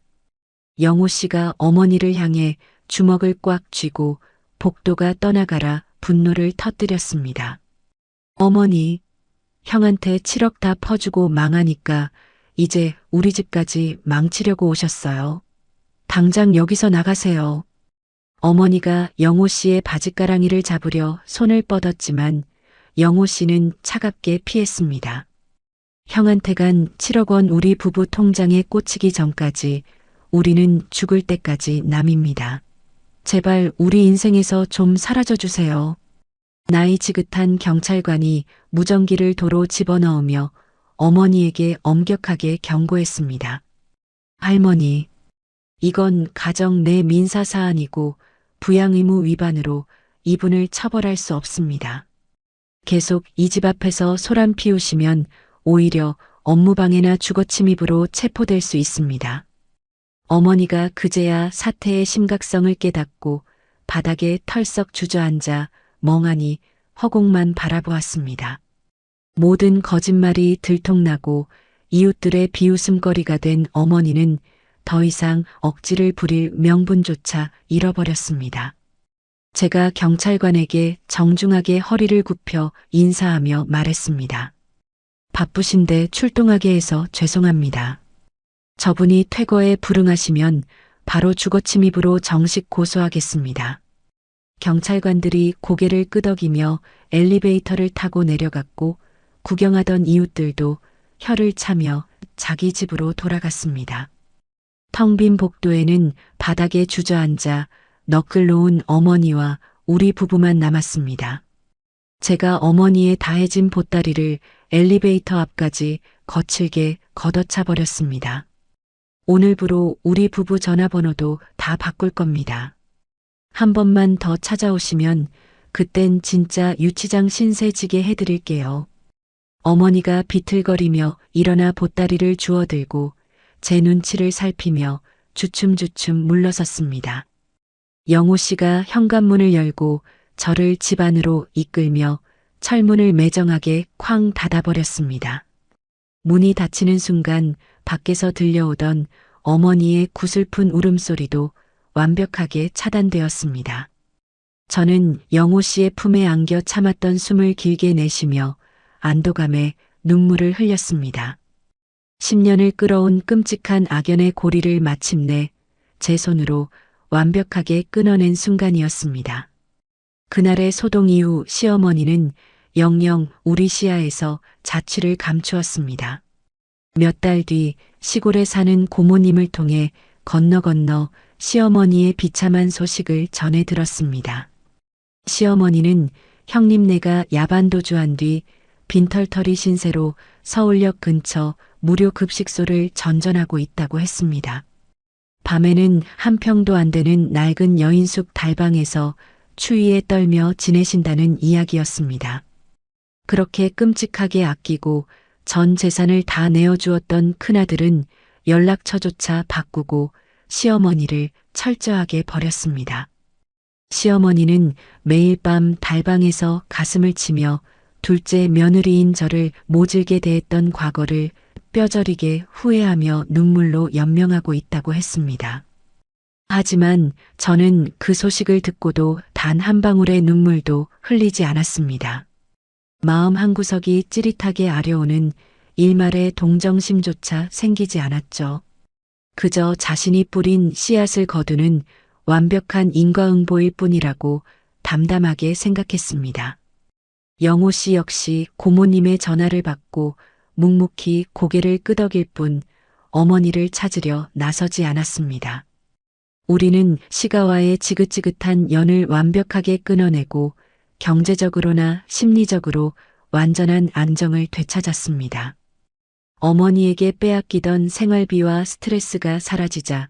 영호 씨가 어머니를 향해 주먹을 꽉 쥐고 복도가 떠나가라 분노를 터뜨렸습니다. 어머니, 형한테 7억 다 퍼주고 망하니까 이제 우리 집까지 망치려고 오셨어요. 당장 여기서 나가세요. 어머니가 영호 씨의 바짓가랑이를 잡으려 손을 뻗었지만 영호 씨는 차갑게 피했습니다. 형한테 간 7억 원 우리 부부 통장에 꽂히기 전까지 우리는 죽을 때까지 남입니다. 제발 우리 인생에서 좀 사라져 주세요. 나이 지긋한 경찰관이 무전기를 도로 집어넣으며 어머니에게 엄격하게 경고했습니다. 할머니, 이건 가정 내 민사 사안이고 부양 의무 위반으로 이분을 처벌할 수 없습니다. 계속 이 집 앞에서 소란 피우시면 오히려 업무방해나 주거침입으로 체포될 수 있습니다. 어머니가 그제야 사태의 심각성을 깨닫고 바닥에 털썩 주저앉아 멍하니 허공만 바라보았습니다. 모든 거짓말이 들통나고 이웃들의 비웃음거리가 된 어머니는 더 이상 억지를 부릴 명분조차 잃어버렸습니다. 제가 경찰관에게 정중하게 허리를 굽혀 인사하며 말했습니다. 바쁘신데 출동하게 해서 죄송합니다. 저분이 퇴거에 불응하시면 바로 주거침입으로 정식 고소하겠습니다. 경찰관들이 고개를 끄덕이며 엘리베이터를 타고 내려갔고 구경하던 이웃들도 혀를 차며 자기 집으로 돌아갔습니다. 텅 빈 복도에는 바닥에 주저앉아 너클 놓은 어머니와 우리 부부만 남았습니다. 제가 어머니의 다해진 보따리를 엘리베이터 앞까지 거칠게 걷어차 버렸습니다. 오늘부로 우리 부부 전화번호도 다 바꿀 겁니다. 한 번만 더 찾아오시면 그땐 진짜 유치장 신세지게 해드릴게요. 어머니가 비틀거리며 일어나 보따리를 주워들고 제 눈치를 살피며 주춤주춤 물러섰습니다. 영호 씨가 현관문을 열고 저를 집 안으로 이끌며 철문을 매정하게 쾅 닫아버렸습니다. 문이 닫히는 순간 밖에서 들려오던 어머니의 구슬픈 울음소리도 완벽하게 차단되었습니다. 저는 영호 씨의 품에 안겨 참았던 숨을 길게 내쉬며 안도감에 눈물을 흘렸습니다. 10년을 끌어온 끔찍한 악연의 고리를 마침내 제 손으로 완벽하게 끊어낸 순간이었습니다. 그날의 소동 이후 시어머니는 영영 우리 시야에서 자취를 감추었습니다. 몇 달 뒤 시골에 사는 고모님을 통해 건너 시어머니의 비참한 소식을 전해 들었습니다. 시어머니는 형님네가 야반도주한 뒤 빈털터리 신세로 서울역 근처 무료 급식소를 전전하고 있다고 했습니다. 밤에는 한 평도 안 되는 낡은 여인숙 달방에서 추위에 떨며 지내신다는 이야기였습니다. 그렇게 끔찍하게 아끼고 전 재산을 다 내어주었던 큰아들은 연락처조차 바꾸고 시어머니를 철저하게 버렸습니다. 시어머니는 매일 밤 달방에서 가슴을 치며 둘째 며느리인 저를 모질게 대했던 과거를 뼈저리게 후회하며 눈물로 연명하고 있다고 했습니다. 하지만 저는 그 소식을 듣고도 단 한 방울의 눈물도 흘리지 않았습니다. 마음 한구석이 찌릿하게 아려오는 일말의 동정심조차 생기지 않았죠. 그저 자신이 뿌린 씨앗을 거두는 완벽한 인과응보일 뿐이라고 담담하게 생각했습니다. 영호 씨 역시 고모님의 전화를 받고 묵묵히 고개를 끄덕일 뿐 어머니를 찾으려 나서지 않았습니다. 우리는 시가와의 지긋지긋한 연을 완벽하게 끊어내고 경제적으로나 심리적으로 완전한 안정을 되찾았습니다. 어머니에게 빼앗기던 생활비와 스트레스가 사라지자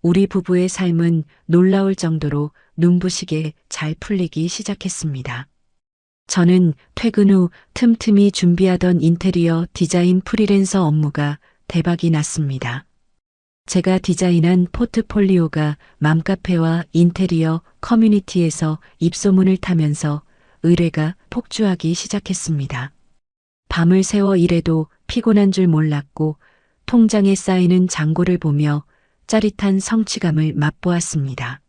우리 부부의 삶은 놀라울 정도로 눈부시게 잘 풀리기 시작했습니다. 저는 퇴근 후 틈틈이 준비하던 인테리어 디자인 프리랜서 업무가 대박이 났습니다. 제가 디자인한 포트폴리오가 맘카페와 인테리어 커뮤니티에서 입소문을 타면서 의뢰가 폭주하기 시작했습니다. 밤을 새워 일해도 피곤한 줄 몰랐고 통장에 쌓이는 잔고를 보며 짜릿한 성취감을 맛보았습니다.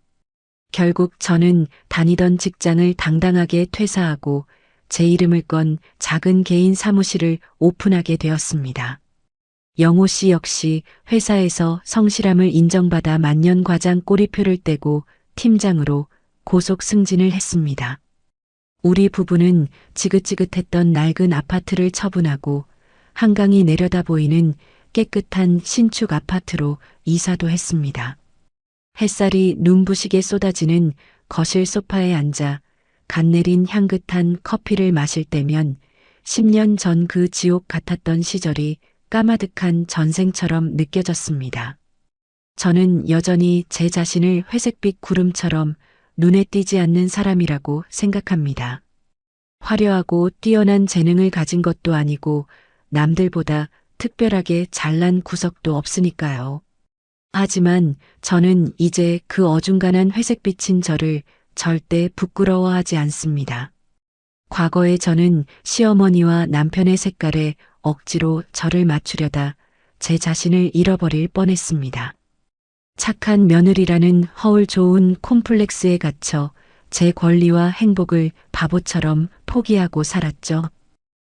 결국 저는 다니던 직장을 당당하게 퇴사하고 제 이름을 건 작은 개인 사무실을 오픈하게 되었습니다. 영호 씨 역시 회사에서 성실함을 인정받아 만년과장 꼬리표를 떼고 팀장으로 고속 승진을 했습니다. 우리 부부는 지긋지긋했던 낡은 아파트를 처분하고 한강이 내려다 보이는 깨끗한 신축 아파트로 이사도 했습니다. 햇살이 눈부시게 쏟아지는 거실 소파에 앉아 갓 내린 향긋한 커피를 마실 때면 10년 전 그 지옥 같았던 시절이 까마득한 전생처럼 느껴졌습니다. 저는 여전히 제 자신을 회색빛 구름처럼 눈에 띄지 않는 사람이라고 생각합니다. 화려하고 뛰어난 재능을 가진 것도 아니고 남들보다 특별하게 잘난 구석도 없으니까요. 하지만 저는 이제 그 어중간한 회색빛인 저를 절대 부끄러워하지 않습니다. 과거에 저는 시어머니와 남편의 색깔에 억지로 저를 맞추려다 제 자신을 잃어버릴 뻔했습니다. 착한 며느리라는 허울 좋은 콤플렉스에 갇혀 제 권리와 행복을 바보처럼 포기하고 살았죠.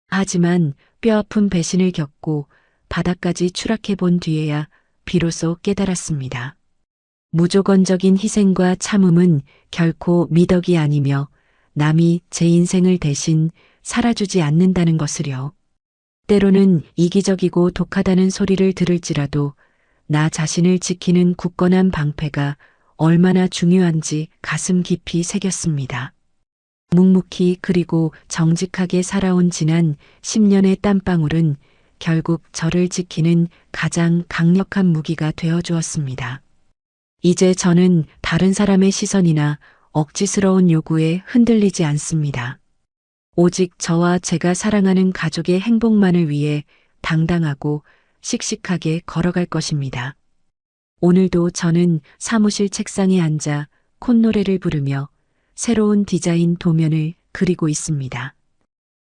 하지만 뼈아픈 배신을 겪고 바닥까지 추락해 본 뒤에야 비로소 깨달았습니다. 무조건적인 희생과 참음은 결코 미덕이 아니며 남이 제 인생을 대신 살아주지 않는다는 것을요. 때로는 이기적이고 독하다는 소리를 들을지라도 나 자신을 지키는 굳건한 방패가 얼마나 중요한지 가슴 깊이 새겼습니다. 묵묵히 그리고 정직하게 살아온 지난 10년의 땀방울은 결국 저를 지키는 가장 강력한 무기가 되어 주었습니다. 이제 저는 다른 사람의 시선이나 억지스러운 요구에 흔들리지 않습니다. 오직 저와 제가 사랑하는 가족의 행복만을 위해 당당하고 씩씩하게 걸어갈 것입니다. 오늘도 저는 사무실 책상에 앉아 콧노래를 부르며 새로운 디자인 도면을 그리고 있습니다.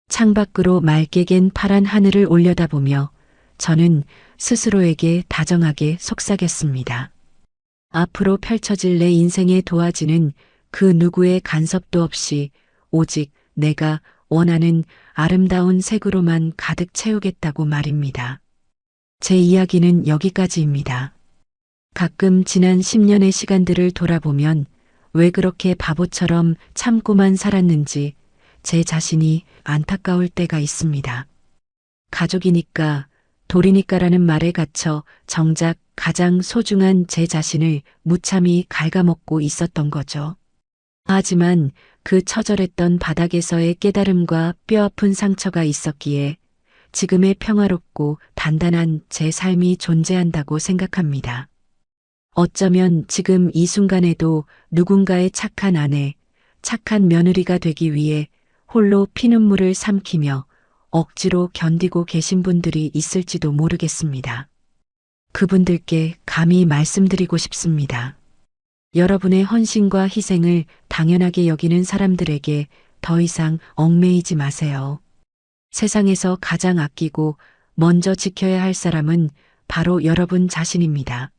창밖으로 맑게 갠 파란 하늘을 올려다보며 저는 스스로에게 다정하게 속삭였습니다. 앞으로 펼쳐질 내 인생의 도화지는 그 누구의 간섭도 없이 오직 내가 원하는 아름다운 색으로만 가득 채우겠다고 말입니다. 제 이야기는 여기까지입니다. 가끔 지난 10년의 시간들을 돌아보면 왜 그렇게 바보처럼 참고만 살았는지 제 자신이 안타까울 때가 있습니다. 가족이니까, 돌이니까라는 말에 갇혀 정작 가장 소중한 제 자신을 무참히 갉아먹고 있었던 거죠. 하지만 그 처절했던 바닥에서의 깨달음과 뼈아픈 상처가 있었기에 지금의 평화롭고 단단한 제 삶이 존재한다고 생각합니다. 어쩌면 지금 이 순간에도 누군가의 착한 아내, 착한 며느리가 되기 위해 홀로 피눈물을 삼키며 억지로 견디고 계신 분들이 있을지도 모르겠습니다. 그분들께 감히 말씀드리고 싶습니다. 여러분의 헌신과 희생을 당연하게 여기는 사람들에게 더 이상 얽매이지 마세요. 세상에서 가장 아끼고 먼저 지켜야 할 사람은 바로 여러분 자신입니다.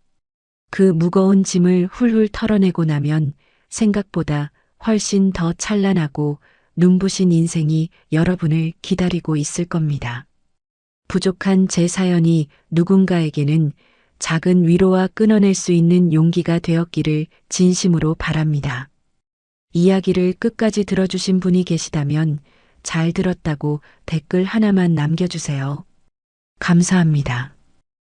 그 무거운 짐을 훌훌 털어내고 나면 생각보다 훨씬 더 찬란하고 눈부신 인생이 여러분을 기다리고 있을 겁니다. 부족한 제 사연이 누군가에게는 작은 위로와 끊어낼 수 있는 용기가 되었기를 진심으로 바랍니다. 이야기를 끝까지 들어주신 분이 계시다면 잘 들었다고 댓글 하나만 남겨주세요. 감사합니다.